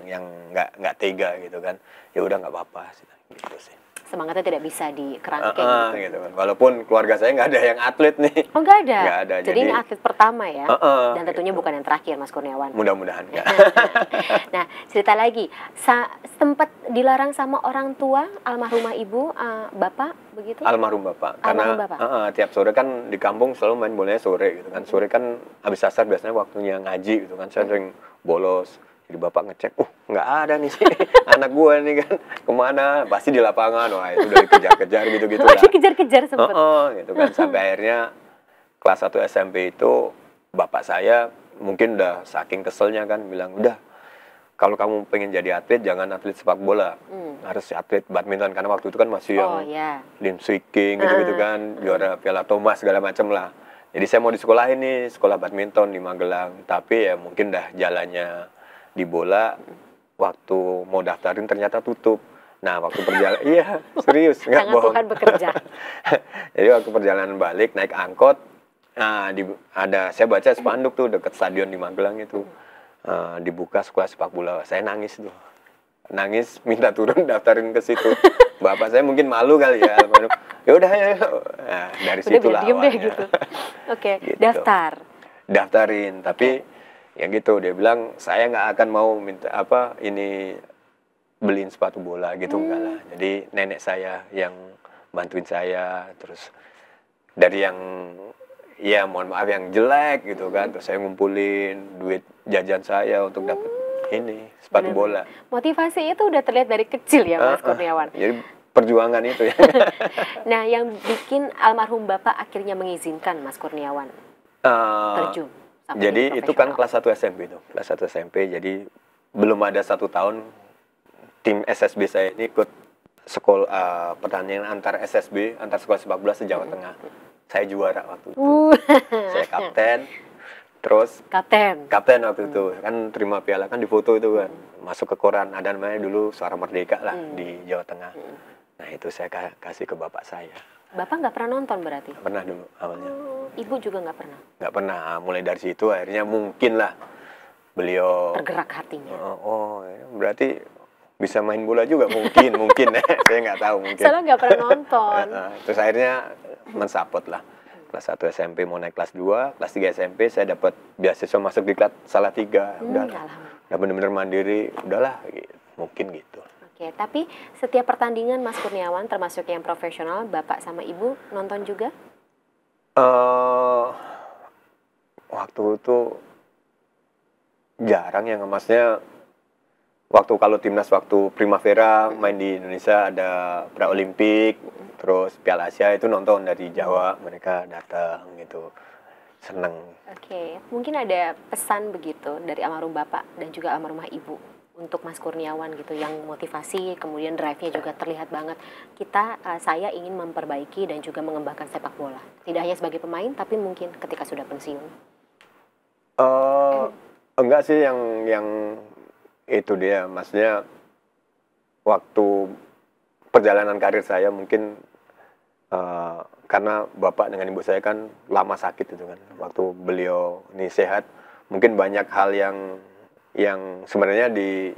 nggak tega gitu kan. Ya udah nggak apa-apa gitu sih. Semangatnya tidak bisa dikerangkeng gitu kan. Walaupun keluarga saya nggak ada yang atlet nih. Oh, nggak ada? Nggak ada. Jadi ini atlet pertama ya? Dan tentunya gitu. bukan yang terakhir Mas Kurniawan. Mudah-mudahan nggak. Nah, cerita lagi. Sempat dilarang sama orang tua, almarhumah ibu, bapak begitu? Almarhum bapak. Karena tiap sore kan di kampung selalu main bolanya sore gitu kan. Sore kan habis asar biasanya waktunya ngaji gitu kan. Saya sering bolos. Jadi bapak ngecek, nggak ada nih sih anak gue nih kan, kemana? Pasti di lapangan, wah itu udah dikejar-kejar gitu-gitu lah. Dikejar-kejar sempet. Gitu kan, sampai akhirnya kelas 1 SMP itu bapak saya mungkin udah saking keselnya kan, bilang, udah kalau kamu pengen jadi atlet, jangan atlet sepak bola, harus atlet badminton, karena waktu itu kan masih yang Lim Swee King gitu-gitu kan, juara Piala Thomas segala macam lah. Jadi saya mau di sekolah ini, sekolah badminton di Magelang, tapi ya mungkin dah jalannya di bola, waktu mau daftarin ternyata tutup. Nah waktu perjalanan, iya serius nggak bohong. Tuhan bekerja. Jadi waktu perjalanan balik naik angkot, saya baca spanduk tuh dekat stadion di Magelang itu, dibuka sekolah sepak bola. Saya nangis tuh, minta turun daftarin ke situ. Bapak saya mungkin malu kali ya. Ya udah ya. Nah, dari situ lah awalnya. Gitu. Oke, gitu. Daftarin, tapi ya gitu, dia bilang saya nggak akan mau minta beliin sepatu bola gitu, enggak lah. Jadi nenek saya yang bantuin saya, terus dari yang ya mohon maaf yang jelek gitu kan, terus saya ngumpulin duit jajan saya untuk dapat ini sepatu bola. Motivasi itu udah terlihat dari kecil ya Mas Kurniawan. Jadi perjuangan itu ya. Nah, yang bikin almarhum bapak akhirnya mengizinkan Mas Kurniawan terjun. Jadi itu kan kelas 1 SMP itu. Kelas 1 SMP, jadi belum ada 1 tahun tim SSB saya ini ikut sekolah pertandingan antar SSB, antar sekolah sepak bola se-Jawa Tengah. saya juara waktu itu. Saya kapten. Terus kapten waktu itu kan terima piala kan difoto itu kan, masuk ke koran, ada namanya dulu Suara Merdeka lah di Jawa Tengah. Nah itu saya kasih ke bapak saya. Bapak nggak pernah nonton berarti? Pernah dulu awalnya. Ibu juga nggak pernah? Nggak pernah. Mulai dari situ akhirnya mungkin lah beliau tergerak hatinya. Berarti bisa main bola juga mungkin saya nggak tahu mungkin. Soalnya nggak pernah nonton. Terus akhirnya mensupport lah. Kelas 1 SMP mau naik kelas 2, kelas 3 SMP saya dapat beasiswa masuk di kelas Salatiga. Udahlah. Udah bener-bener mandiri, udahlah mungkin gitu. Oke, tapi setiap pertandingan Mas Kurniawan termasuk yang profesional, Bapak sama Ibu nonton juga? Waktu itu jarang ya, maksudnya waktu kalau timnas waktu Primavera main di Indonesia ada pra-Olimpik, terus Piala Asia itu nonton dari Jawa, mereka datang gitu, seneng. Oke, mungkin ada pesan begitu dari almarhum Bapak dan juga almarhumah Ibu untuk Mas Kurniawan gitu, yang motivasi kemudian drive-nya juga terlihat banget. Saya ingin memperbaiki dan juga mengembangkan sepak bola, tidak hanya sebagai pemain tapi mungkin ketika sudah pensiun. Enggak sih, yang itu dia, maksudnya waktu perjalanan karir saya mungkin karena bapak dengan ibu saya kan lama sakit itu kan, waktu beliau ini sehat mungkin banyak hal yang sebenarnya di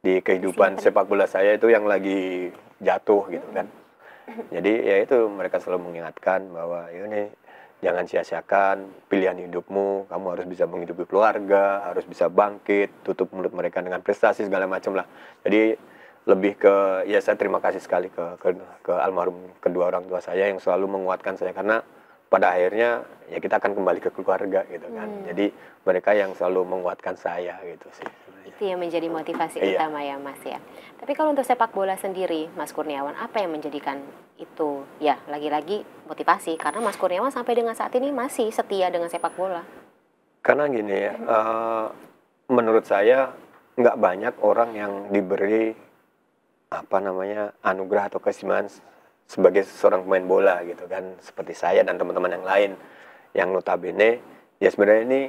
kehidupan sepak bola saya itu yang lagi jatuh gitu kan. Jadi ya itu, mereka selalu mengingatkan bahwa ini jangan sia-siakan pilihan hidupmu, kamu harus bisa menghidupi keluarga, harus bisa bangkit, tutup mulut mereka dengan prestasi segala macam lah. Jadi lebih ke, ya saya terima kasih sekali ke almarhum kedua orang tua saya yang selalu menguatkan saya, karena pada akhirnya ya kita akan kembali ke keluarga gitu kan. Jadi mereka yang selalu menguatkan saya gitu sih. Itu yang menjadi motivasi utama ya Mas ya. Tapi kalau untuk sepak bola sendiri Mas Kurniawan, apa yang menjadikan itu ya lagi-lagi motivasi? Karena Mas Kurniawan sampai dengan saat ini masih setia dengan sepak bola. Karena gini ya, menurut saya nggak banyak orang yang diberi anugerah atau keistimewaan sebagai seorang pemain bola gitu kan, seperti saya dan teman-teman yang lain yang notabene ya sebenarnya ini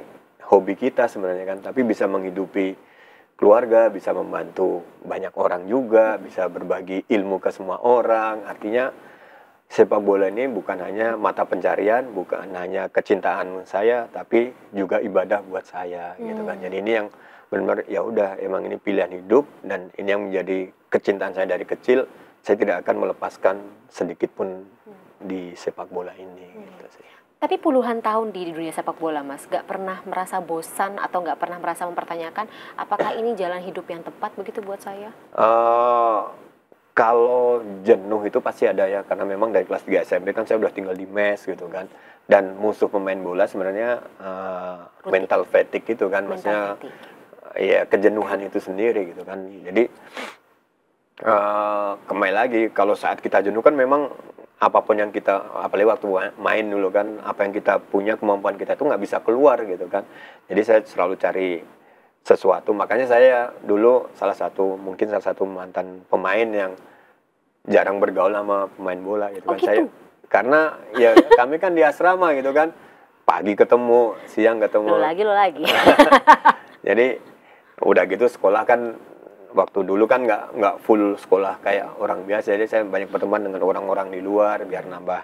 hobi kita sebenarnya kan, tapi bisa menghidupi keluarga, bisa membantu banyak orang juga, bisa berbagi ilmu ke semua orang. Artinya sepak bola ini bukan hanya mata pencarian, bukan hanya kecintaan saya, tapi juga ibadah buat saya gitu kan. Jadi ini yang benar-benar ya udah, emang ini pilihan hidup dan ini yang menjadi kecintaan saya dari kecil. Saya tidak akan melepaskan sedikit pun di sepak bola ini gitu sih. Tapi puluhan tahun di dunia sepak bola Mas, gak pernah merasa bosan atau gak pernah merasa mempertanyakan apakah ini jalan hidup yang tepat begitu buat saya? Kalau jenuh itu pasti ada ya, karena memang dari kelas 3 SMP kan saya udah tinggal di mes gitu kan. Dan musuh pemain bola sebenarnya mental fatigue itu kan, maksudnya ya kejenuhan itu sendiri gitu kan. Jadi kembali lagi, kalau saat kita jenuh kan memang apapun yang kita, apalagi waktu main dulu kan, apa yang kita punya, kemampuan kita itu nggak bisa keluar gitu kan. Jadi saya selalu cari sesuatu. Makanya saya dulu salah satu mantan pemain yang jarang bergaul sama pemain bola gitu kan. Gitu? Saya karena ya kami kan di asrama gitu kan, pagi ketemu, siang ketemu. Lo lagi. Jadi udah gitu sekolah kan, waktu dulu kan nggak full sekolah kayak orang biasa. Jadi saya banyak berteman dengan orang-orang di luar biar nambah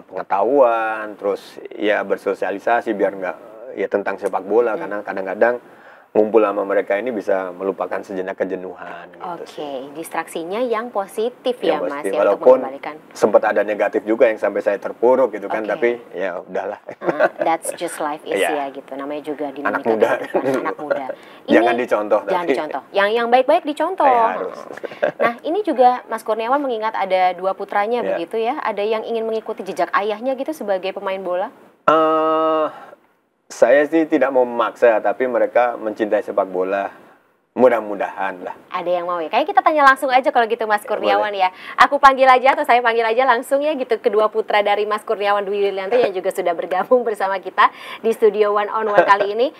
pengetahuan, terus ya bersosialisasi biar nggak ya tentang sepak bola, karena kadang-kadang ngumpul sama mereka ini bisa melupakan sejenak kejenuhan gitu. Oke, distraksinya yang positif ya Mas ya, walaupun untuk mengembalikan. Sempat ada negatif juga yang sampai saya terpuruk gitu kan, tapi ya udahlah. That's just life is ya gitu, namanya juga dinamika anak muda. Anak muda. Ini, jangan dicontoh. Jangan dicontoh. Yang baik-baik dicontoh. Ya, harus. Nah ini juga Mas Kurniawan mengingat ada 2 putranya begitu ya, ada yang ingin mengikuti jejak ayahnya gitu sebagai pemain bola? Saya sih tidak mau memaksa, tapi mereka mencintai sepak bola. Mudah-mudahan lah. Ada yang mau ya? Kayaknya kita tanya langsung aja kalau gitu Mas Kurniawan ya. Aku panggil aja atau saya panggil aja langsung ya gitu, kedua putra dari Mas Kurniawan Dwi Yulianto yang juga sudah bergabung bersama kita di studio One on One kali ini.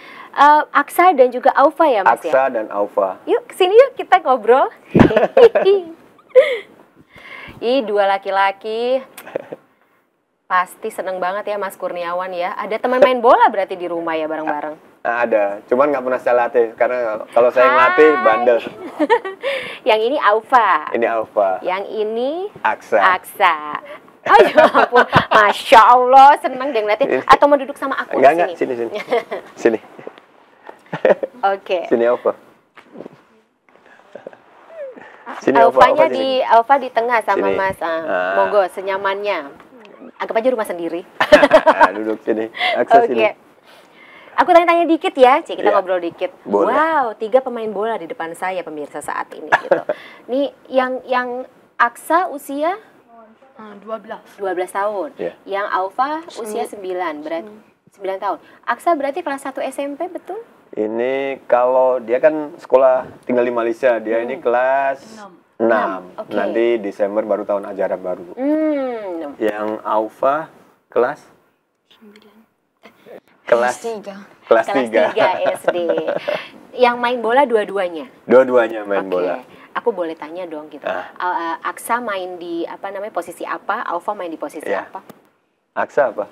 Aksa dan juga Aufa ya Mas Aksa ya? dan Aufa. Yuk kesini yuk kita ngobrol. Ih, 2 laki-laki. Pasti seneng banget ya Mas Kurniawan ya. Ada teman main bola berarti di rumah ya bareng-bareng. Ada, cuman nggak pernah saya latih karena kalau saya ngelatih bandel. Yang ini Aufa. Ini Alfa. Yang ini Aksa. Aksa. Oh ya ampun, Masya Allah, seneng deh ngeliatin. Atau mau duduk sama aku di Enggak, sini? sini. Sini. Oke. Sini Alfa. Sini Alfa. Alfanya Alfa di tengah sama Sini. Mas. Monggo, senyamannya. Anggap aja rumah sendiri. Duduk sini. Aksa sini. Oke. Aku tanya-tanya dikit ya, Ci, kita Iya. ngobrol dikit. Boleh. Wow, 3 pemain bola di depan saya pemirsa saat ini gitu. Nih yang Aksa usia 12 tahun. Iya. Yang Aufa usia 9, berarti 9 tahun. Aksa berarti kelas 1 SMP, betul? Ini kalau dia kan sekolah tinggal di Malaysia, dia ini kelas 6. Oke. Nanti Desember baru tahun ajaran baru. Yang Aufa kelas 3. Kelas 3 SD. Yang main bola dua-duanya. Dua-duanya main Oke. bola. Aku boleh tanya dong gitu. Aksa main di posisi apa? Aufa main di posisi Iya. apa? Aksa apa?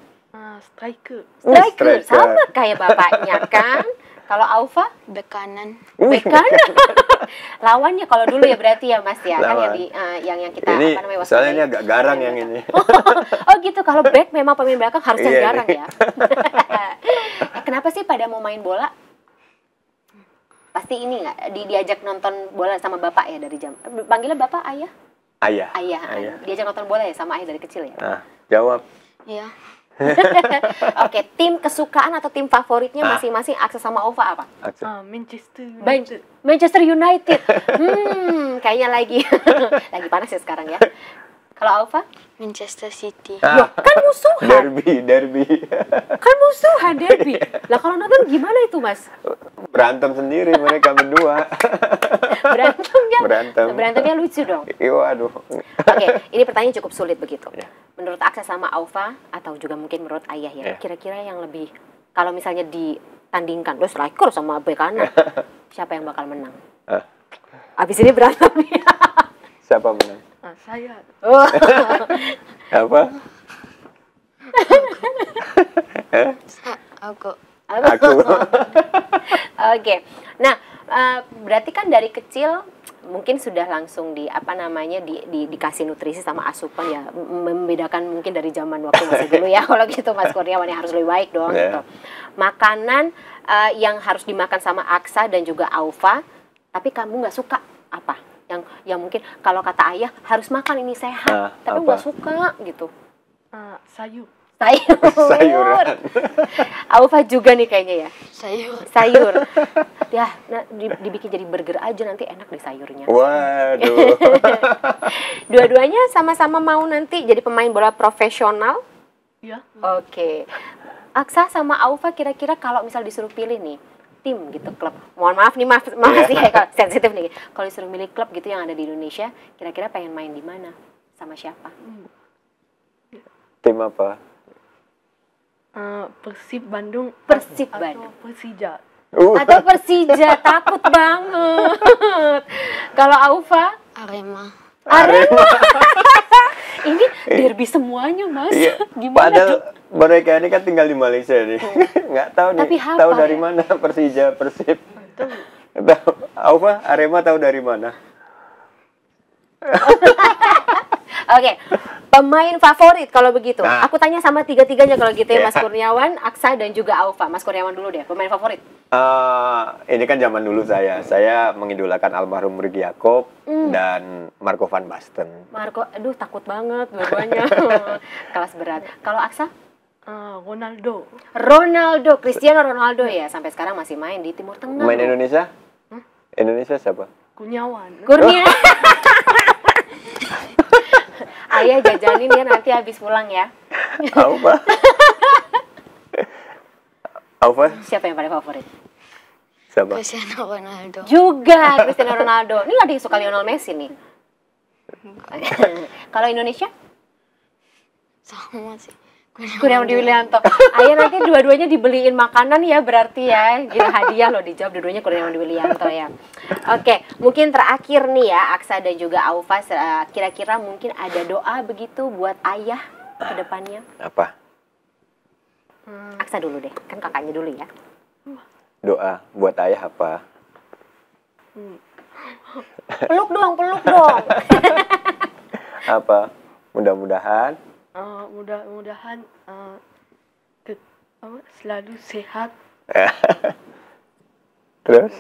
Striker. Striker. Striker. Sama kayak bapaknya kan? Kalau Aufa Bek kanan. bek kanan. Lawannya kalau dulu ya berarti ya Mas ya. Kan Lawan. yang kita Ini waspadai. soalnya ini agak garang yang ini. Oh gitu, kalau back memang pemain belakang harusnya Iya, jarang nih. ya. Kenapa sih pada mau main bola? Pasti ini nggak diajak nonton bola sama bapak ya dari jam. Panggilnya bapak ayah? Ayah. Ayah. Diajak nonton bola ya sama ayah dari kecil ya? Nah, jawab. Iya. Oke, tim kesukaan atau tim favoritnya masing-masing Aksa sama Aufa apa? Aksa. Manchester United. Manchester United. Kayaknya lagi panas ya sekarang ya. Kalau Aufa? Manchester City. Loh, kan musuhan. Derby. Kan musuhan derby. Lah kalau nonton gimana itu, Mas? Berantem sendiri mereka berdua. Berantemnya lucu dong. Waduh. Oke, ini pertanyaan cukup sulit begitu. Ya. Menurut Aksa sama Aufa atau juga mungkin menurut ayah ya, Ya. kira-kira yang lebih kalau misalnya ditandingkan, lo striker sama bek kanan, siapa yang bakal menang? Abis ini berantem ya. Siapa menang? Saya. Oh. Apa? Aku. Aku. Oke. Nah, berarti kan dari kecil mungkin sudah langsung dikasih nutrisi sama asupan ya, membedakan mungkin dari zaman waktu masih dulu ya. Kalau gitu Mas Kurniawan yang harus lebih baik dong gitu. Makanan yang harus dimakan sama Aksa dan juga Aufa, tapi kamu nggak suka apa? Yang mungkin kalau kata ayah harus makan ini sehat, tapi nggak suka gitu. Sayur. Sayuran. Aufa juga nih kayaknya ya. Sayur. Ya, dibikin jadi burger aja nanti enak deh sayurnya. Waduh. Dua-duanya sama-sama mau nanti jadi pemain bola profesional? Iya. Oke. Aksa sama Aufa kira-kira kalau misal disuruh pilih nih, tim gitu, klub. Mohon maaf nih, maaf sih kalau sensitif nih. Kalau disuruh milih klub gitu yang ada di Indonesia, kira-kira pengen main di mana? Sama siapa? Tim apa? Persib Bandung. Persib atau Bandung. Persija. Atau Persija, takut banget. Kalau Aufa? Arema. Ini derby semuanya, Mas. Iya. Gimana Padahal tuh? mereka ini kan tinggal di Malaysia nih. Nggak tahu nih. Tapi Tahu hafal dari ya? mana Persija, Persib? Tahu. Aufa, Arema tahu dari mana? Oke, pemain favorit kalau begitu. Nah. Aku tanya sama tiga-tiganya kalau gitu ya, Mas Kurniawan, Aksa dan juga Aufa. Mas Kurniawan dulu deh, pemain favorit. Ini kan zaman dulu saya mengidolakan almarhum Rudi Yaakob dan Marco van Basten. Marco, aduh takut banget dua-duanya. Kelas berat. Kalau Aksa? Ronaldo. Ronaldo, Cristiano Ronaldo ya. Sampai sekarang masih main di Timur Tengah. Main Indonesia? Indonesia siapa? Kurniawan. Kurnia. Ayah jajanin ya nanti habis pulang ya. Aufa. Aufa? Siapa yang paling favorit? Siapa? Cristiano Ronaldo. Juga Cristiano Ronaldo. Ini ada yang suka Lionel Messi nih. Kalau Indonesia? Sama sih. Kurniawan Widianto. Ayah nanti dua-duanya dibeliin makanan ya berarti ya. Gitu hadiah loh dijawab dua-duanya Kurniawan Widianto ya. Oke, mungkin terakhir nih ya Aksa dan juga Aufa, kira-kira mungkin ada doa begitu buat ayah ke depannya? Apa? Aksa dulu deh, kan kakaknya dulu ya. Doa buat ayah apa? Peluk dong, peluk dong. Apa? Mudah-mudahan Mudah-mudahan selalu sehat. terus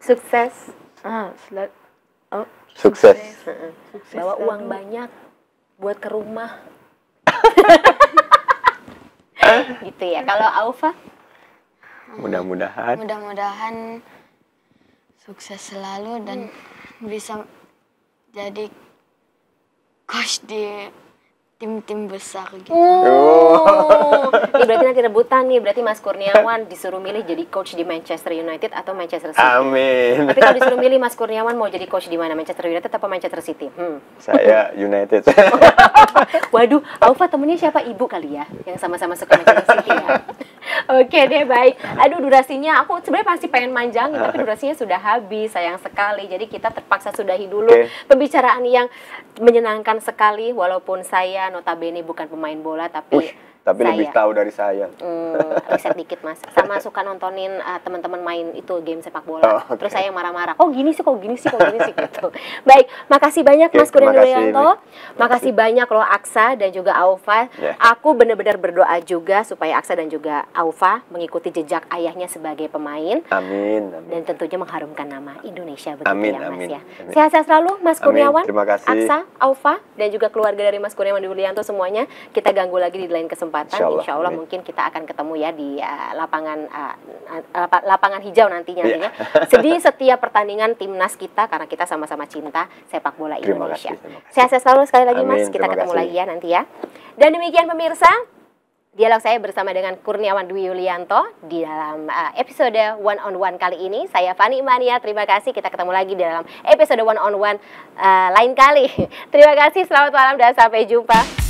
Sukses. sukses. Sukses Bawa selalu. uang banyak buat ke rumah. Gitu ya. Kalau Aufa? Mudah-mudahan Mudah-mudahan sukses selalu dan bisa jadi coach di tim-tim besar gitu. Ini berarti nanti rebutan nih. Berarti Mas Kurniawan disuruh milih jadi coach di Manchester United atau Manchester City. Amin. Tapi kalau disuruh milih Mas Kurniawan mau jadi coach di mana? Manchester United atau Manchester City? Saya United. Waduh, Aufa temennya siapa? Ibu kali ya? Yang sama-sama suka Manchester City ya? Oke deh, baik. Aduh, durasinya aku sebenarnya pasti pengen manjangin, tapi durasinya sudah habis, sayang sekali. Jadi kita terpaksa sudahi dulu pembicaraan yang menyenangkan sekali, walaupun saya notabene bukan pemain bola, tapi Tapi lebih tahu dari saya. Riset dikit mas, sama suka nontonin teman-teman main itu game sepak bola. Terus saya marah-marah, kok gini sih gitu. Baik, makasih banyak Mas Kurniawan. Makasih banyak loh Aksa dan juga Aufa. Aku benar-benar berdoa juga supaya Aksa dan juga Aufa mengikuti jejak ayahnya sebagai pemain. Amin. Dan tentunya mengharumkan nama Indonesia begitu Amin, ya Mas amin, ya. amin. Sehat-sehat selalu Mas Kurniawan. Terima kasih. Aksa, Aufa dan juga keluarga dari Mas Kurniawan Yulianto semuanya. Kita ganggu lagi di lain kesempatan. Insya Allah amin. mungkin kita akan ketemu ya di lapangan hijau nantinya. Sedih setiap pertandingan timnas kita karena kita sama-sama cinta sepak bola Indonesia. Sehat-sehat selalu sekali lagi Mas. Amin, Kita terima ketemu kasih. lagi ya nanti ya. Dan demikian pemirsa, dialog saya bersama dengan Kurniawan Dwi Yulianto di dalam episode One on One kali ini. Saya Fani Imania, terima kasih. Kita ketemu lagi di dalam episode One on One lain kali. Terima kasih, selamat malam dan sampai jumpa.